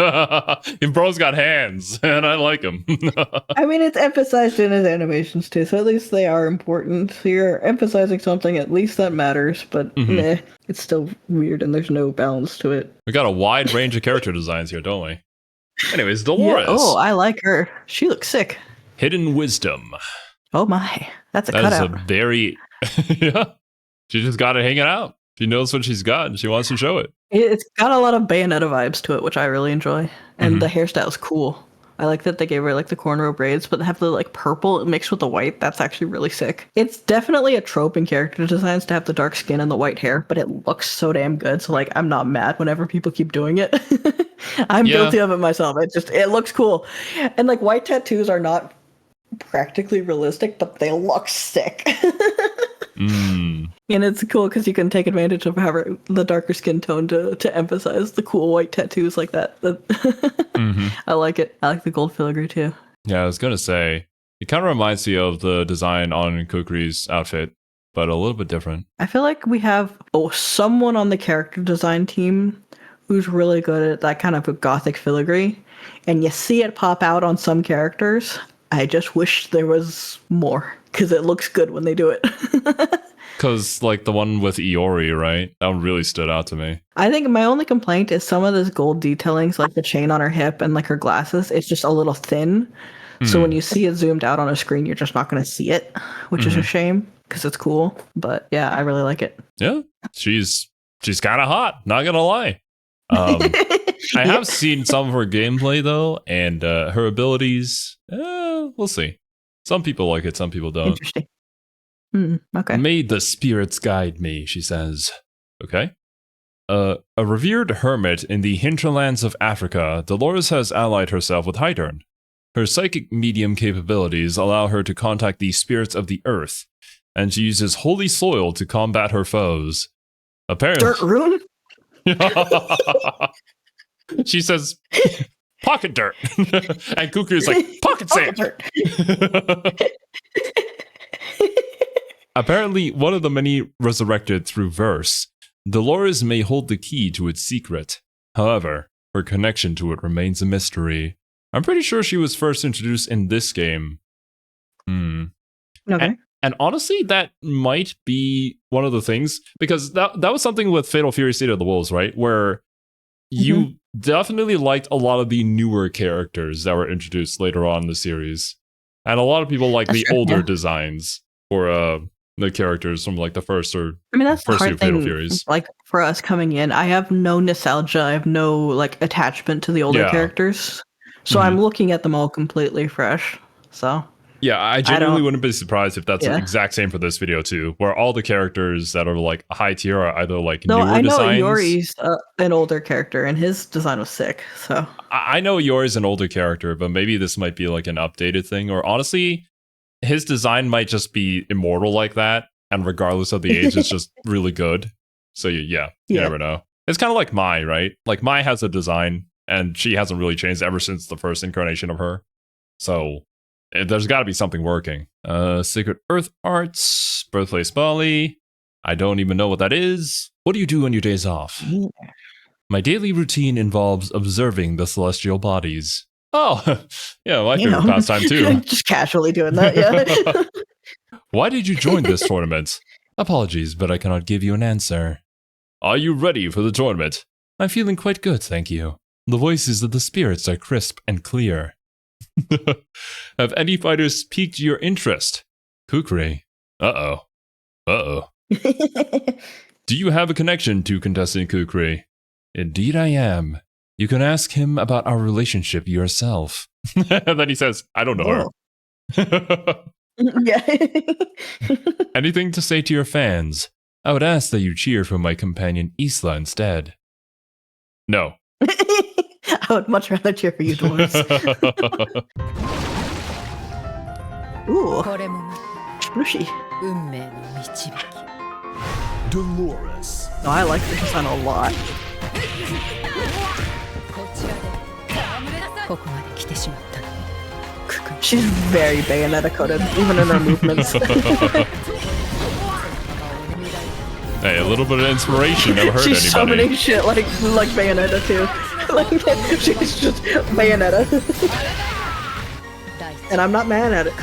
Speaker 2: And bro's got hands, and I like him.
Speaker 1: I mean, it's emphasized in his animations too, so at least they are important. So you're emphasizing something, at least that matters, but meh, it's still weird and there's no balance to it.
Speaker 2: We got a wide range of character designs here, don't we? Anyways, Dolores.
Speaker 1: Yeah. Oh, I like her. She looks sick.
Speaker 2: Hidden Wisdom.
Speaker 1: Oh my, that's a
Speaker 2: That
Speaker 1: cutout.
Speaker 2: is a very... yeah. She just got it hanging out. She knows what she's got, and she wants to show it.
Speaker 1: It's got a lot of Bayonetta vibes to it, which I really enjoy. And the hairstyle's cool. I like that they gave her like the cornrow braids, but they have the like purple mixed with the white. That's actually really sick. It's definitely a trope in character designs to have the dark skin and the white hair, but it looks so damn good. So like, I'm not mad whenever people keep doing it. I'm guilty of it myself. It looks cool. And like white tattoos are not practically realistic, but they look sick. And it's cool because you can take advantage of having the darker skin tone to emphasize the cool white tattoos like that. I like it. I like the gold filigree too.
Speaker 2: Yeah, I was going to say, it kind of reminds me of the design on Kukri's outfit, but a little bit different.
Speaker 1: I feel like we have someone on the character design team who's really good at that kind of a gothic filigree, and you see it pop out on some characters. I just wish there was more, because it looks good when they do it.
Speaker 2: Because, like, the one with Iori, right? That one really stood out to me.
Speaker 1: I think my only complaint is some of this gold detailings, like the chain on her hip and, like, her glasses, it's just a little thin. So when you see it zoomed out on a screen, you're just not going to see it, which is a shame, because it's cool. But, yeah, I really like it.
Speaker 2: Yeah, she's kind of hot, not going to lie. I have seen some of her gameplay, though, and her abilities, we'll see. Some people like it, some people don't.
Speaker 1: Interesting. Okay.
Speaker 2: May the spirits guide me, she says. Okay. A revered hermit in the hinterlands of Africa, Dolores has allied herself with HEIDERN. Her psychic medium capabilities allow her to contact the spirits of the earth, and she uses holy soil to combat her foes. Apparently,
Speaker 1: Dirt rune?
Speaker 2: She says, pocket dirt. And Kukri is like, pocket sand. Apparently, one of the many resurrected through verse, Dolores may hold the key to its secret. However, her connection to it remains a mystery. I'm pretty sure she was first introduced in this game.
Speaker 1: Okay.
Speaker 2: And honestly, that might be one of the things, because that was something with Fatal Fury State of the Wolves, right? Where you definitely liked a lot of the newer characters that were introduced later on in the series. And a lot of people like the older designs for the characters from like the first or
Speaker 1: that's the
Speaker 2: first
Speaker 1: hard
Speaker 2: two Fatal
Speaker 1: thing.
Speaker 2: Furies.
Speaker 1: Like for us coming in, I have no nostalgia. I have no like attachment to the older characters, so I'm looking at them all completely fresh. So
Speaker 2: yeah, I genuinely wouldn't be surprised if that's the exact same for this video too, where all the characters that are like high tier are either like newer
Speaker 1: I know
Speaker 2: designs.
Speaker 1: Iori's an older character, and his design was sick. So
Speaker 2: I know Iori's an older character, but maybe this might be like an updated thing, or honestly, his design might just be immortal like that, and regardless of the age, it's just really good. So you never know. It's kind of like Mai, right? Like Mai has a design, and she hasn't really changed ever since the first incarnation of her. So there's got to be something working. Sacred Earth Arts, Birthplace Bali. I don't even know what that is. What do you do on your days off? My daily routine involves observing the celestial bodies. Oh, yeah, my favorite pastime too.
Speaker 1: Just casually doing that, yeah.
Speaker 2: Why did you join this tournament? Apologies, but I cannot give you an answer. Are you ready for the tournament? I'm feeling quite good, thank you. The voices of the spirits are crisp and clear. Have any fighters piqued your interest? Kukri. Uh-oh. Uh-oh. Do you have a connection to contestant Kukri? Indeed I am. You can ask him about our relationship yourself. And then he says, I don't know her.
Speaker 1: Yeah.
Speaker 2: Anything to say to your fans? I would ask that you cheer for my companion ISLA instead. No.
Speaker 1: I would much rather cheer for you, Dolores. Ooh. Smooshy.
Speaker 3: Dolores.
Speaker 1: No, I like this design a lot. She's very Bayonetta coded, even in her movements.
Speaker 2: Hey, a little bit of inspiration never hurt
Speaker 1: She's
Speaker 2: anybody.
Speaker 1: summoning shit like Bayonetta too. Like she's just Bayonetta. And I'm not mad at it.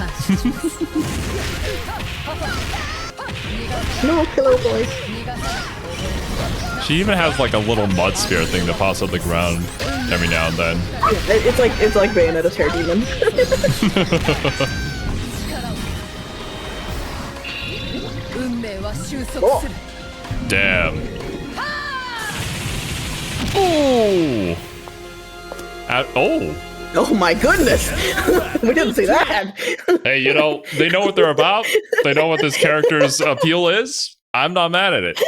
Speaker 1: No, pillow boy.
Speaker 2: She even has like a little mud spear thing that pops out the ground every now and then.
Speaker 1: It's like Bayonetta's hair demon. Oh.
Speaker 2: Damn. Oh. Oh.
Speaker 1: Oh my goodness! We didn't see that.
Speaker 2: Hey, you know, they know what they're about. They know what this character's appeal is. I'm not mad at it.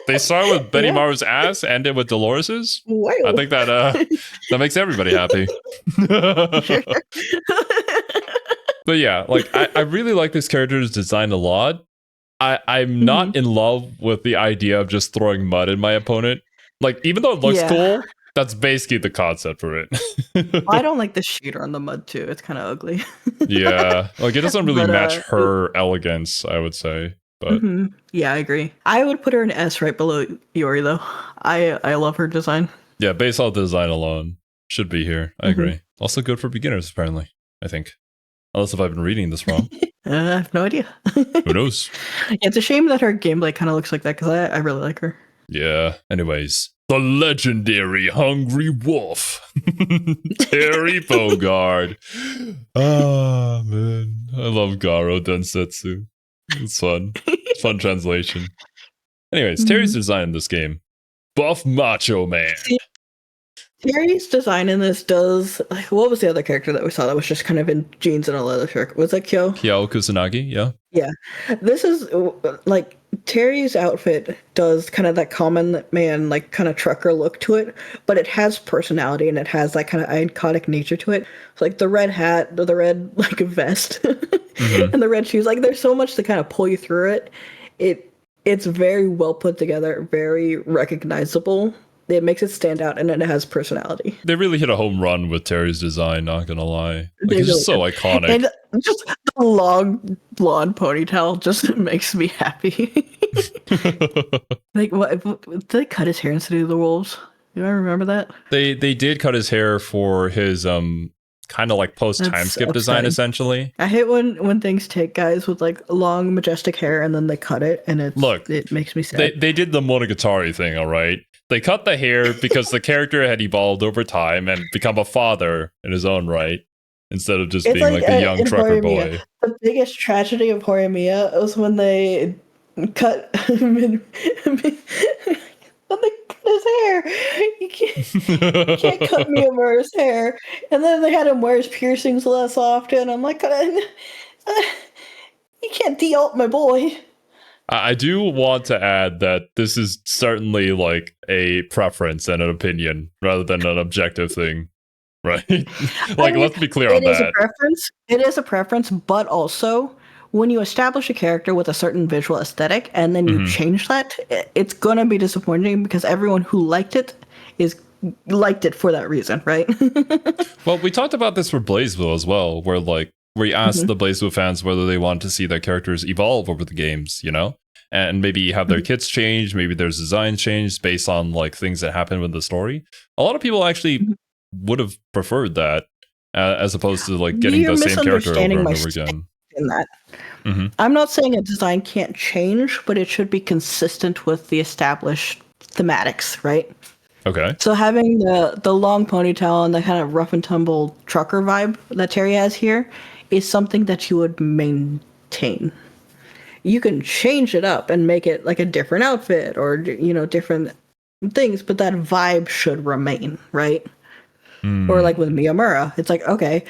Speaker 2: They start with Betty Maru's ass, ended with Dolores's.
Speaker 1: Wow.
Speaker 2: I think that that makes everybody happy. But yeah, like I really like this character's design a lot. I'm not in love with the idea of just throwing mud in my opponent. Like, even though it looks cool, that's basically the concept for it.
Speaker 1: I don't like the shader on the mud too. It's kind of ugly.
Speaker 2: Yeah, like it doesn't really
Speaker 1: But,
Speaker 2: match her elegance, I would say. But
Speaker 1: yeah, I agree. I would put her in S right below Yori though. I love her design.
Speaker 2: yeah, based on the design alone, should be here. I agree. Also good for beginners, apparently. I think, unless if I've been reading this wrong.
Speaker 1: I have no idea.
Speaker 2: Who knows?
Speaker 1: It's a shame that her gameplay kind of looks like that because I really like her.
Speaker 2: Yeah. Anyways, the legendary Hungry Wolf, Terry Bogard. Ah, man, I love Garo Densetsu. It's fun. Fun translation. Anyways, Terry's design in this game, buff macho man.
Speaker 1: Terry's design in this does. Like, what was the other character that we saw that was just kind of in jeans and a leather shirt? Was that Kyo?
Speaker 2: Kiao Kusanagi, yeah.
Speaker 1: Yeah. This is like Terry's outfit does kind of that common man, like kind of trucker look to it, but it has personality and it has that kind of iconic nature to it. It's like the red hat, the red like vest, and the red shoes. Like there's so much to kind of pull you through it. It's very well put together, very recognizable. It makes it stand out, and it has personality.
Speaker 2: They really hit a home run with Terry's design, not gonna lie. Like,
Speaker 1: They
Speaker 2: it's just so
Speaker 1: really
Speaker 2: iconic.
Speaker 1: And just the long blonde ponytail just makes me happy. Like, what did they cut his hair instead of the wolves? Do I remember that?
Speaker 2: They did cut his hair for his kind of like post time
Speaker 1: That's
Speaker 2: skip design,
Speaker 1: upsetting.
Speaker 2: essentially.
Speaker 1: I hate when things take guys with like long majestic hair and then they cut it, and it makes me sad.
Speaker 2: They did the Monogatari thing, all right. They cut the hair because the character had evolved over time and become a father in his own right, instead of just
Speaker 1: It's
Speaker 2: being like a young
Speaker 1: in
Speaker 2: trucker
Speaker 1: Horimiya.
Speaker 2: boy.
Speaker 1: The biggest tragedy of Horimiya was when they cut when they cut his hair. You can't cut Miyamura's hair, and then they had him wear his piercings less often. I'm like, you can't de-alt my boy.
Speaker 2: I do want to add that this is certainly like a preference and an opinion rather than an objective thing, right? Like, let's be clear on
Speaker 1: It is
Speaker 2: that.
Speaker 1: a preference. It is a preference, but also when you establish a character with a certain visual aesthetic and then you change that, it's gonna be disappointing because everyone who liked it liked it for that reason, right?
Speaker 2: Well, we talked about this for BlazBlue as well, where we asked the BlazBlue fans whether they wanted to see their characters evolve over the games, you know? and maybe have their kits changed, maybe their designs changed based on like things that happen with the story. A lot of people actually would have preferred that as opposed to like getting
Speaker 1: You're
Speaker 2: the same character over
Speaker 1: misunderstanding
Speaker 2: and
Speaker 1: my
Speaker 2: over again.
Speaker 1: in that.
Speaker 2: Mm-hmm.
Speaker 1: I'm not saying a design can't change, but it should be consistent with the established thematics, right?
Speaker 2: Okay.
Speaker 1: So having the long ponytail and the kind of rough and tumble trucker vibe that Terry has here is something that you would maintain. You can change it up and make it like a different outfit or, you know, different things, but that vibe should remain, right? Or like with Miyamura, it's like, okay,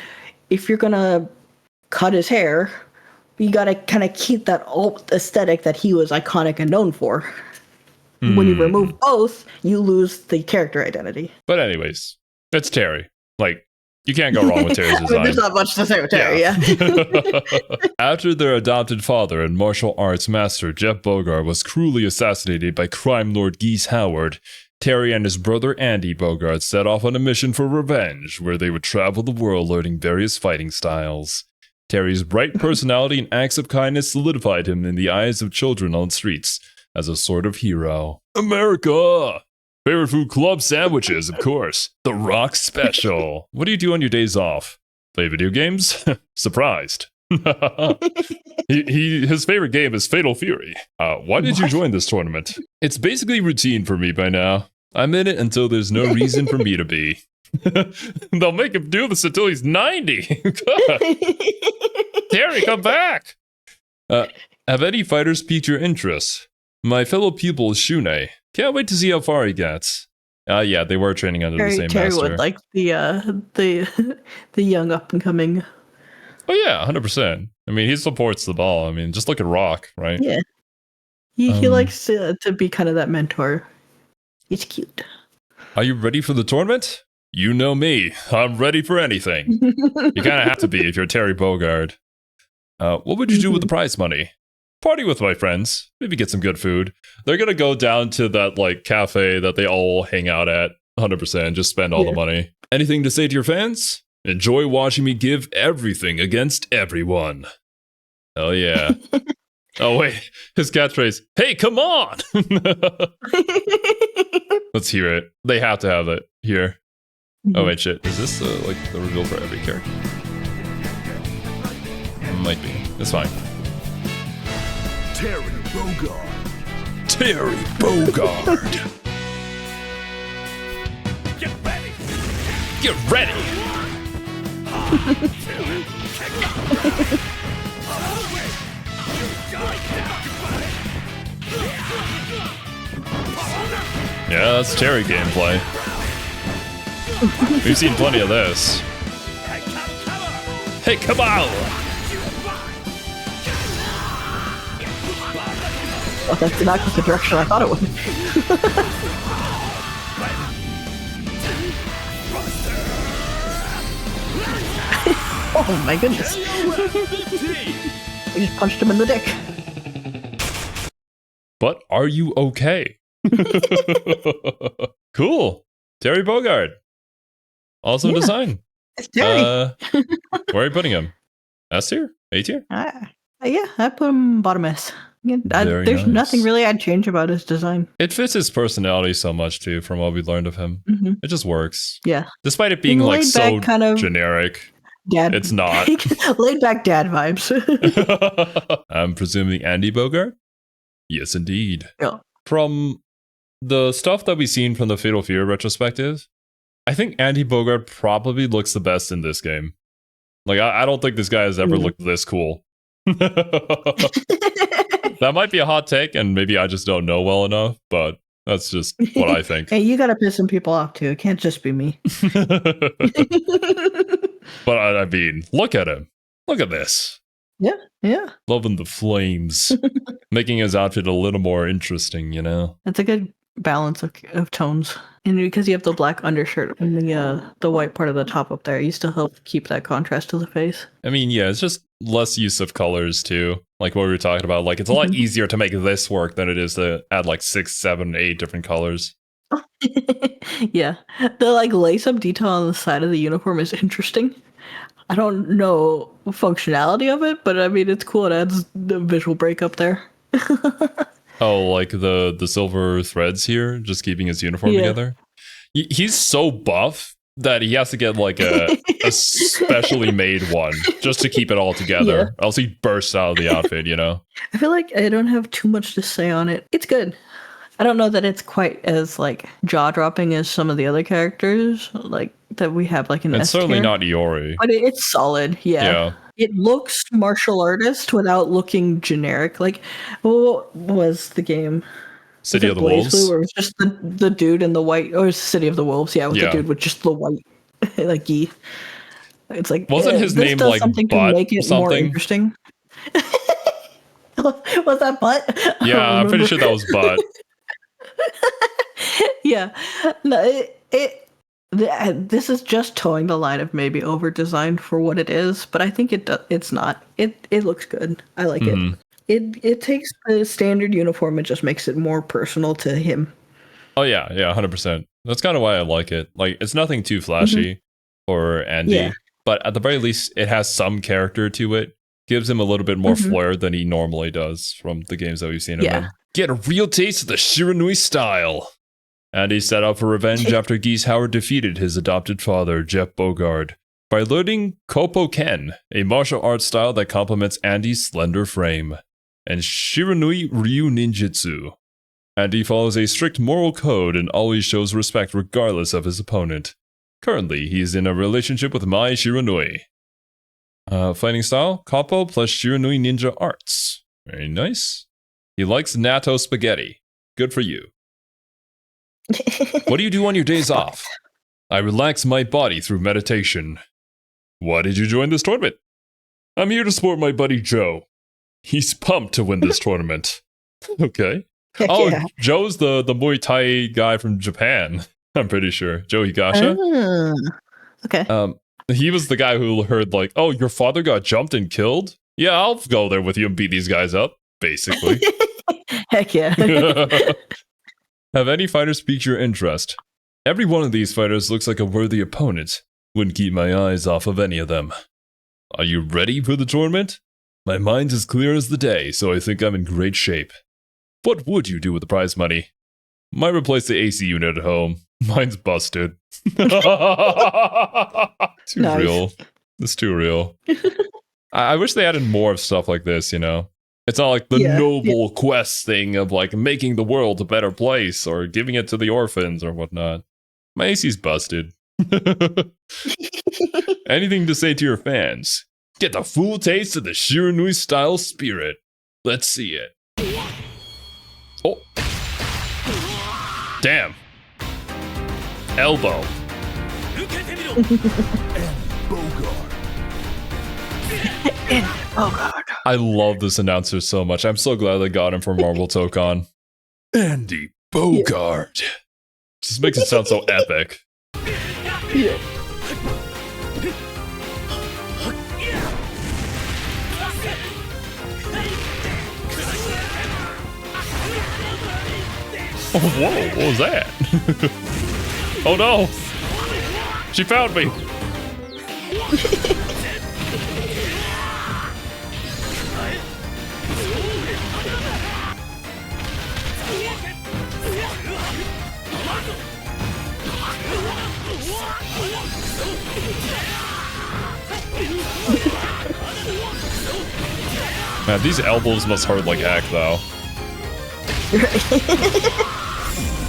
Speaker 1: if you're gonna cut his hair, you gotta kind of keep that alt aesthetic that he was iconic and known for. When you remove both, you lose the character identity.
Speaker 2: But anyways, it's Terry. Like, you can't go wrong with Terry's
Speaker 1: I mean,
Speaker 2: design.
Speaker 1: there's not much to say with Terry, yeah.
Speaker 2: After their adopted father and martial arts master Jeff Bogard was cruelly assassinated by crime lord Geese Howard, Terry and his brother Andy Bogard set off on a mission for revenge, where they would travel the world learning various fighting styles. Terry's bright personality and acts of kindness solidified him in the eyes of children on the streets as a sort of hero. America! Favorite food club sandwiches, of course. The Rock Special. What do you do on your days off? Play video games? Surprised. His favorite game is Fatal Fury. Why did you join this tournament? It's basically routine for me by now. I'm in it until there's no reason for me to be. They'll make him do this until he's 90. Terry, come back! Have any fighters piqued your interest? My fellow pupil is Shunei. Can't wait to see how far he gets. Yeah, they were training under the same
Speaker 1: Terry
Speaker 2: master.
Speaker 1: would like the young up and coming.
Speaker 2: Oh yeah, 100%. I mean, he supports the ball. I mean, just look at Rock, right?
Speaker 1: Yeah, he likes to be kind of that mentor. He's cute.
Speaker 2: Are you ready for the tournament? You know me. I'm ready for anything. You kind of have to be if you're Terry Bogard. What would you do with the prize money? Party with my friends. Maybe get some good food. They're gonna go down to that like cafe that they all hang out at. 100%. Just spend all the money. Anything to say to your fans? Enjoy watching me give everything against everyone. Oh yeah. Oh wait, his catchphrase. Hey, come on! Let's hear it. They have to have it here. Oh wait, shit. Is this like the reveal for every character? Might be. It's fine.
Speaker 3: Terry Bogard.
Speaker 2: Terry Bogard.
Speaker 3: Get ready.
Speaker 2: Get ready. Yeah, that's Terry gameplay. We've seen plenty of this. Hey, come on!
Speaker 1: Oh, that's not the direction I thought it would. Oh my goodness. I just punched him in the dick.
Speaker 2: But are you okay? Cool. Terry Bogard. Awesome design.
Speaker 1: It's Terry.
Speaker 2: Where are you putting him? S tier? A tier?
Speaker 1: Yeah, I put him bottom S. Yeah,
Speaker 2: Very
Speaker 1: there's
Speaker 2: nice.
Speaker 1: nothing really I'd change about his design.
Speaker 2: It fits his personality so much too, from what we learned of him. It just works.
Speaker 1: Yeah.
Speaker 2: Despite it being like
Speaker 1: Laid
Speaker 2: so
Speaker 1: back kind of
Speaker 2: generic.
Speaker 1: Dad.
Speaker 2: It's not.
Speaker 1: Laid back dad vibes.
Speaker 2: I'm presuming Andy Bogard? Yes, indeed.
Speaker 1: Yeah.
Speaker 2: From the stuff that we've seen from the Fatal Fury retrospective, I think Andy Bogard probably looks the best in this game. Like, I don't think this guy has ever looked this cool. That might be a hot take, and maybe I just don't know well enough, but that's just what I think.
Speaker 1: Hey, you gotta piss some people off too. It can't just be me.
Speaker 2: But I mean, look at him. Look at this.
Speaker 1: Yeah.
Speaker 2: Loving the flames. Making his outfit a little more interesting, you know?
Speaker 1: That's a good balance of tones. And because you have the black undershirt and the white part of the top up there, you still help keep that contrast to the face.
Speaker 2: I mean, yeah, it's just less use of colors too. Like what we were talking about. Like, it's a lot easier to make this work than it is to add like 6, 7, 8 different colors.
Speaker 1: Yeah. The like lace up detail on the side of the uniform is interesting. I don't know functionality of it, but I mean, it's cool. It adds the visual break up there.
Speaker 2: Oh, like the silver threads here, just keeping his uniform
Speaker 1: Yeah.
Speaker 2: together. He's so buff that he has to get like a specially made one just to keep it all together. Else he bursts out of the outfit, you know?
Speaker 1: I feel like I don't have too much to say on it. It's good. I don't know that it's quite as like jaw dropping as some of the other characters like that we have like in
Speaker 2: It's
Speaker 1: S
Speaker 2: certainly
Speaker 1: tier,
Speaker 2: not Iori.
Speaker 1: but it's solid. Yeah.
Speaker 2: Yeah.
Speaker 1: It looks martial artist without looking generic. Like, what was the game?
Speaker 2: City
Speaker 1: Was
Speaker 2: of
Speaker 1: it
Speaker 2: the
Speaker 1: Blaze Blue,
Speaker 2: Wolves.
Speaker 1: or was just the dude in the white, or City of the Wolves? Yeah, with
Speaker 2: Yeah.
Speaker 1: the dude with just the white, like gi. It's like
Speaker 2: Wasn't his
Speaker 1: this
Speaker 2: name
Speaker 1: does
Speaker 2: like
Speaker 1: something to
Speaker 2: Butt
Speaker 1: make it more
Speaker 2: something?
Speaker 1: interesting. Was that butt? I
Speaker 2: Yeah,
Speaker 1: don't
Speaker 2: I'm pretty
Speaker 1: remember.
Speaker 2: sure that was Butt.
Speaker 1: Yeah, no, this is just towing the line of maybe over designed for what it is, but I think it's not. It looks good. I like
Speaker 2: Mhm.
Speaker 1: it takes the standard uniform and just makes it more personal to him.
Speaker 2: Oh yeah, 100%. That's kind of why I like it. Like, it's nothing too flashy or Andy,
Speaker 1: Yeah.
Speaker 2: but at the very least, it has some character to it. Gives him a little bit more
Speaker 1: Mhm.
Speaker 2: flair than he normally does from the games that we've seen him
Speaker 1: Yeah.
Speaker 2: in. Get a real taste of the Shiranui style. Andy set out for revenge after Geese Howard defeated his adopted father, Jeff Bogard, by learning Kopo Ken, a martial arts style that complements Andy's slender frame, and Shiranui Ryu Ninjutsu. Andy follows a strict moral code and always shows respect regardless of his opponent. Currently, he is in a relationship with Mai Shiranui. Fighting style, Kopo plus Shiranui Ninja Arts. Very nice. He likes natto spaghetti. Good for you. What do you do on your days off? I relax my body through meditation. Why did you join this tournament? I'm here to support my buddy Joe. He's pumped to win this tournament. Okay. Oh,
Speaker 1: Yeah.
Speaker 2: Joe's the Muay Thai guy from Japan. I'm pretty sure. Joe Higasha.
Speaker 1: Okay.
Speaker 2: He was the guy who heard like, oh, your father got jumped and killed? Yeah, I'll go there with you and beat these guys up, basically.
Speaker 1: Heck yeah.
Speaker 2: Have any fighters piqued your interest? Every one of these fighters looks like a worthy opponent. Wouldn't keep my eyes off of any of them. Are you ready for the tournament? My mind's as clear as the day, so I think I'm in great shape. What would you do with the prize money? Might replace the AC unit at home. Mine's busted. Too
Speaker 1: Nice.
Speaker 2: real. It's too real. I wish they added more of stuff like this, you know? It's not like the
Speaker 1: Yeah,
Speaker 2: noble quest thing of like making the world a better place or giving it to the orphans or whatnot. My AC's busted. Anything to say to your fans? Get the full taste of the Shiranui style spirit. Let's see it. Oh. Damn. Elbow.
Speaker 3: Bogard.
Speaker 1: Oh god.
Speaker 2: I love this announcer so much. I'm so glad they got him for Marvel Tokon. Andy Bogard. Just makes it sound so epic.
Speaker 1: Yeah.
Speaker 2: Oh, whoa, what was that? Oh no! She found me! Man, these elbows must hurt like heck, though.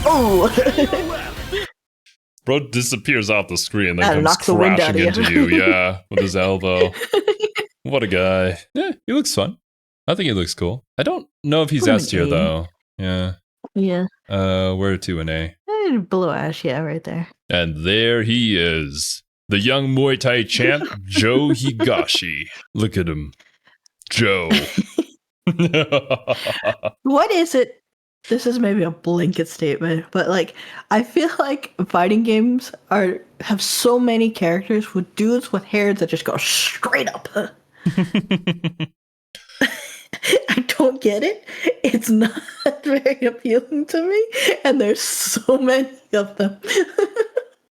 Speaker 1: Oh.
Speaker 2: Bro disappears off the screen, then
Speaker 1: Gotta
Speaker 2: comes
Speaker 1: knock the wind out
Speaker 2: crashing
Speaker 1: of you.
Speaker 2: into you, yeah, with his elbow. What a guy. Yeah, he looks fun. I think he looks cool. I don't know if he's
Speaker 1: Cool
Speaker 2: S tier,
Speaker 1: name.
Speaker 2: though. Yeah.
Speaker 1: Yeah.
Speaker 2: Where to an A?
Speaker 1: Below Ash, yeah, right there.
Speaker 2: And there he is. The young Muay Thai champ, Joe Higashi. Look at him. Joe.
Speaker 1: What is it? This is maybe a blanket statement, but like I feel like fighting games have so many characters with dudes with hair that just go straight up. I don't get it. It's not very appealing to me, and there's so many of them.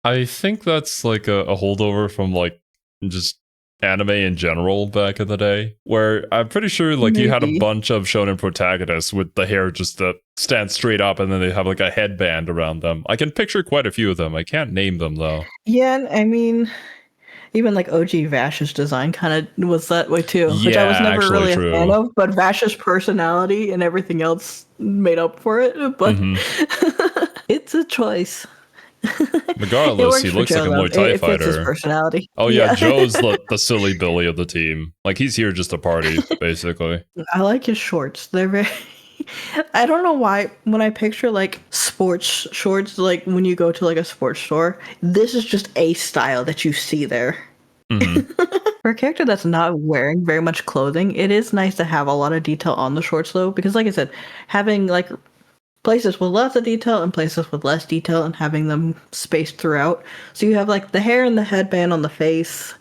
Speaker 2: I think that's like a holdover from like just anime in general back in the day, where I'm pretty sure like you had a
Speaker 1: Maybe.
Speaker 2: bunch of shonen protagonists with the hair just stand straight up and then they have like a headband around them. I can picture quite a few of them. I can't name them though.
Speaker 1: Yeah, and I mean, even like OG Vash's design kind of was that way too, which I was
Speaker 2: Yeah,
Speaker 1: never
Speaker 2: actually
Speaker 1: really
Speaker 2: true.
Speaker 1: a fan of. But Vash's personality and everything else made up for it. But it's a choice.
Speaker 2: Regardless, he looks like a Muay Thai
Speaker 1: It fits his
Speaker 2: fighter.
Speaker 1: personality.
Speaker 2: Oh yeah, Joe's the silly Billy of the team. Like he's here just to party, basically.
Speaker 1: I like his shorts. They're very. I don't know why when I picture like sports shorts, like when you go to like a sports store, this is just a style that you see there. For a character that's not wearing very much clothing, it is nice to have a lot of detail on the shorts though, because like I said, having like places with lots of detail and places with less detail and having them spaced throughout. So you have like the hair and the headband on the face.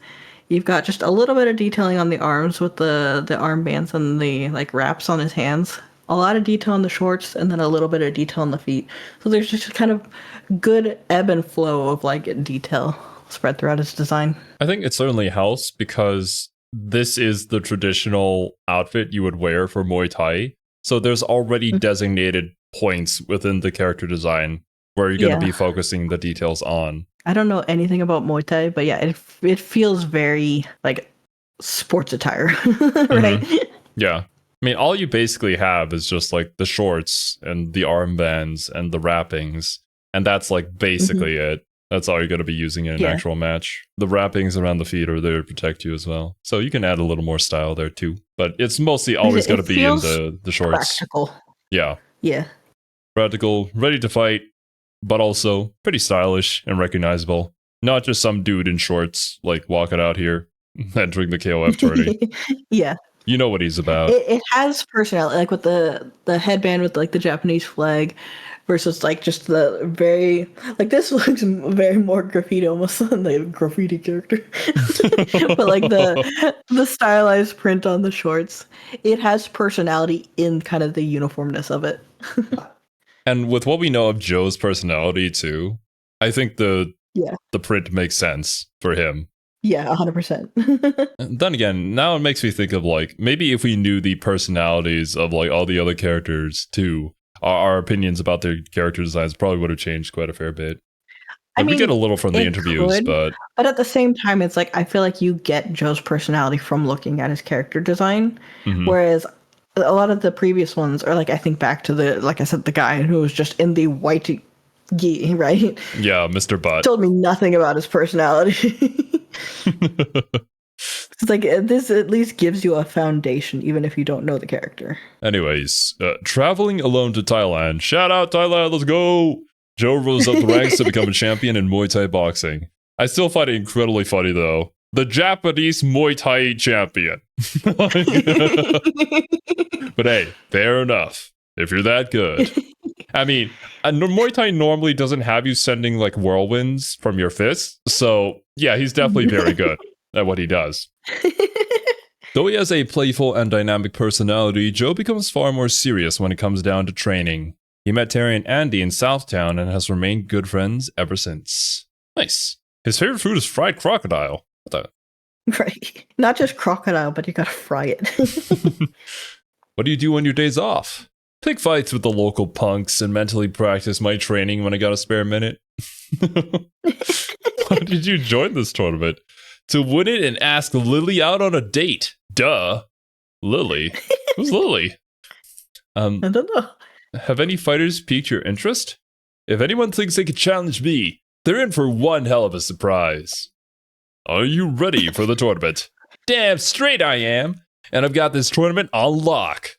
Speaker 1: You've got just a little bit of detailing on the arms with the armbands and the like wraps on his hands. A lot of detail on the shorts and then a little bit of detail on the feet. So there's just kind of good ebb and flow of like detail spread throughout his design.
Speaker 2: I think it certainly helps because this is the traditional outfit you would wear for Muay Thai. So there's already designated points within the character design where you're going to be focusing the details on.
Speaker 1: I don't know anything about Muay Thai, but yeah, it feels very like sports attire, right?
Speaker 2: Yeah. I mean, all you basically have is just like the shorts and the armbands and the wrappings. And that's like basically it. That's all you're going to be using in an actual match. The wrappings around the feet are there to protect you as well. So you can add a little more style there too. But it's mostly always going to be in the shorts.
Speaker 1: Practical.
Speaker 2: Yeah.
Speaker 1: Yeah.
Speaker 2: Practical, ready to fight, but also pretty stylish and recognizable. Not just some dude in shorts like walking out here entering the KOF tourney.
Speaker 1: Yeah.
Speaker 2: You know what he's about.
Speaker 1: It has personality, like with the headband with like the Japanese flag versus like just the very like this looks very more graffiti almost than the graffiti character. But like the stylized print on the shorts, it has personality in kind of the uniformness of it.
Speaker 2: And with what we know of Joe's personality too, I think the print makes sense for him.
Speaker 1: Yeah, 100%.
Speaker 2: And then again, now it makes me think of like maybe if we knew the personalities of like all the other characters too, our opinions about their character designs probably would have changed quite a fair bit. Like, we get a little from the interviews, but
Speaker 1: at the same time, it's like I feel like you get Joe's personality from looking at his character design, whereas a lot of the previous ones are like I think back to the like I said the guy who was just in the white gi, right?
Speaker 2: Yeah, Mr. Butt
Speaker 1: told me nothing about his personality. It's like this at least gives you a foundation, even if you don't know the character.
Speaker 2: Anyways, traveling alone to Thailand. Shout out Thailand, let's go! Joe rose up the ranks to become a champion in Muay Thai boxing. I still find it incredibly funny though. The Japanese Muay Thai champion. But hey, fair enough. If you're that good. I mean, Muay Thai normally doesn't have you sending like whirlwinds from your fists. So yeah, he's definitely very good at what he does. Though he has a playful and dynamic personality, Joe becomes far more serious when it comes down to training. He met Terry and Andy in Southtown and has remained good friends ever since. Nice. His favorite food is fried crocodile. What the?
Speaker 1: Right. Not just crocodile, but you gotta fry it.
Speaker 2: What do you do on your days off? Pick fights with the local punks and mentally practice my training when I got a spare minute. Why did you join this tournament? To win it and ask Lily out on a date. Duh. Lily? Who's Lily?
Speaker 1: I don't know.
Speaker 2: Have any fighters piqued your interest? If anyone thinks they could challenge me, they're in for one hell of a surprise. Are you ready for the tournament? Damn straight I am. And I've got this tournament on lock.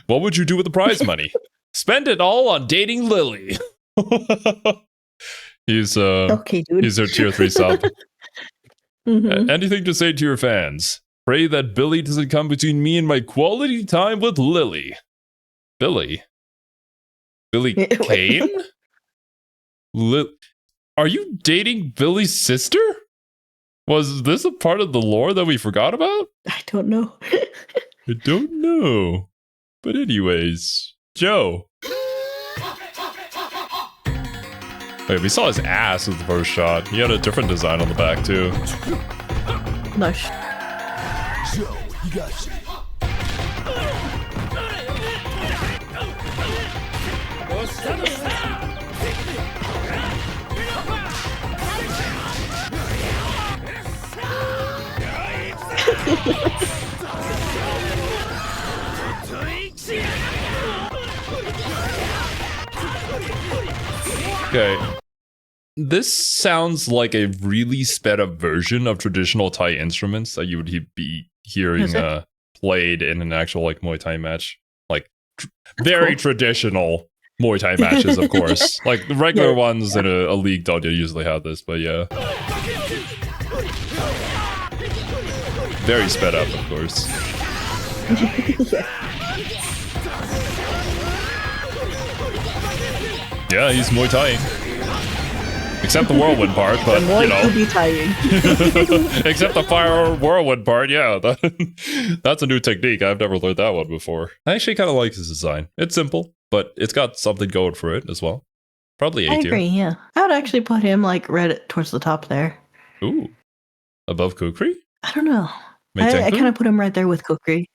Speaker 2: What would you do with the prize money? Spend it all on dating Lily. He's
Speaker 1: okay, dude.
Speaker 2: He's our tier 3 sub. Anything to say to your fans? Pray that Billy doesn't come between me and my quality time with Lily. Billy Kane? Are you dating Billy's sister? Was this a part of the lore that we forgot about?
Speaker 1: I don't know.
Speaker 2: I don't know. But anyways, Joe. Wait, we saw his ass with the first shot. He had a different design on the back too.
Speaker 1: Nice.
Speaker 3: Joe Higashi.
Speaker 2: Okay. This sounds like a really sped up version of traditional Thai instruments that you would be hearing
Speaker 1: Is it?
Speaker 2: played in an actual like Muay Thai match. Like
Speaker 1: That's
Speaker 2: very
Speaker 1: cool.
Speaker 2: traditional Muay Thai matches, of course. Like the regular
Speaker 1: Yeah,
Speaker 2: ones in a league don't usually have this, but yeah. Very sped up, of course. Yeah, he's Muay Thai. Except the whirlwind part, but
Speaker 1: I'm going
Speaker 2: you
Speaker 1: to
Speaker 2: know.
Speaker 1: be tying.
Speaker 2: Except the fire whirlwind part, yeah. That's a new technique. I've never learned that one before. I actually kind of like his design. It's simple, but it's got something going for it as well. Probably
Speaker 1: I
Speaker 2: A tier.
Speaker 1: agree, yeah. I would actually put him like right towards the top there.
Speaker 2: Ooh. Above Kukri?
Speaker 1: I don't know.
Speaker 2: Meitenku?
Speaker 1: I kind of put him right there with Kukri.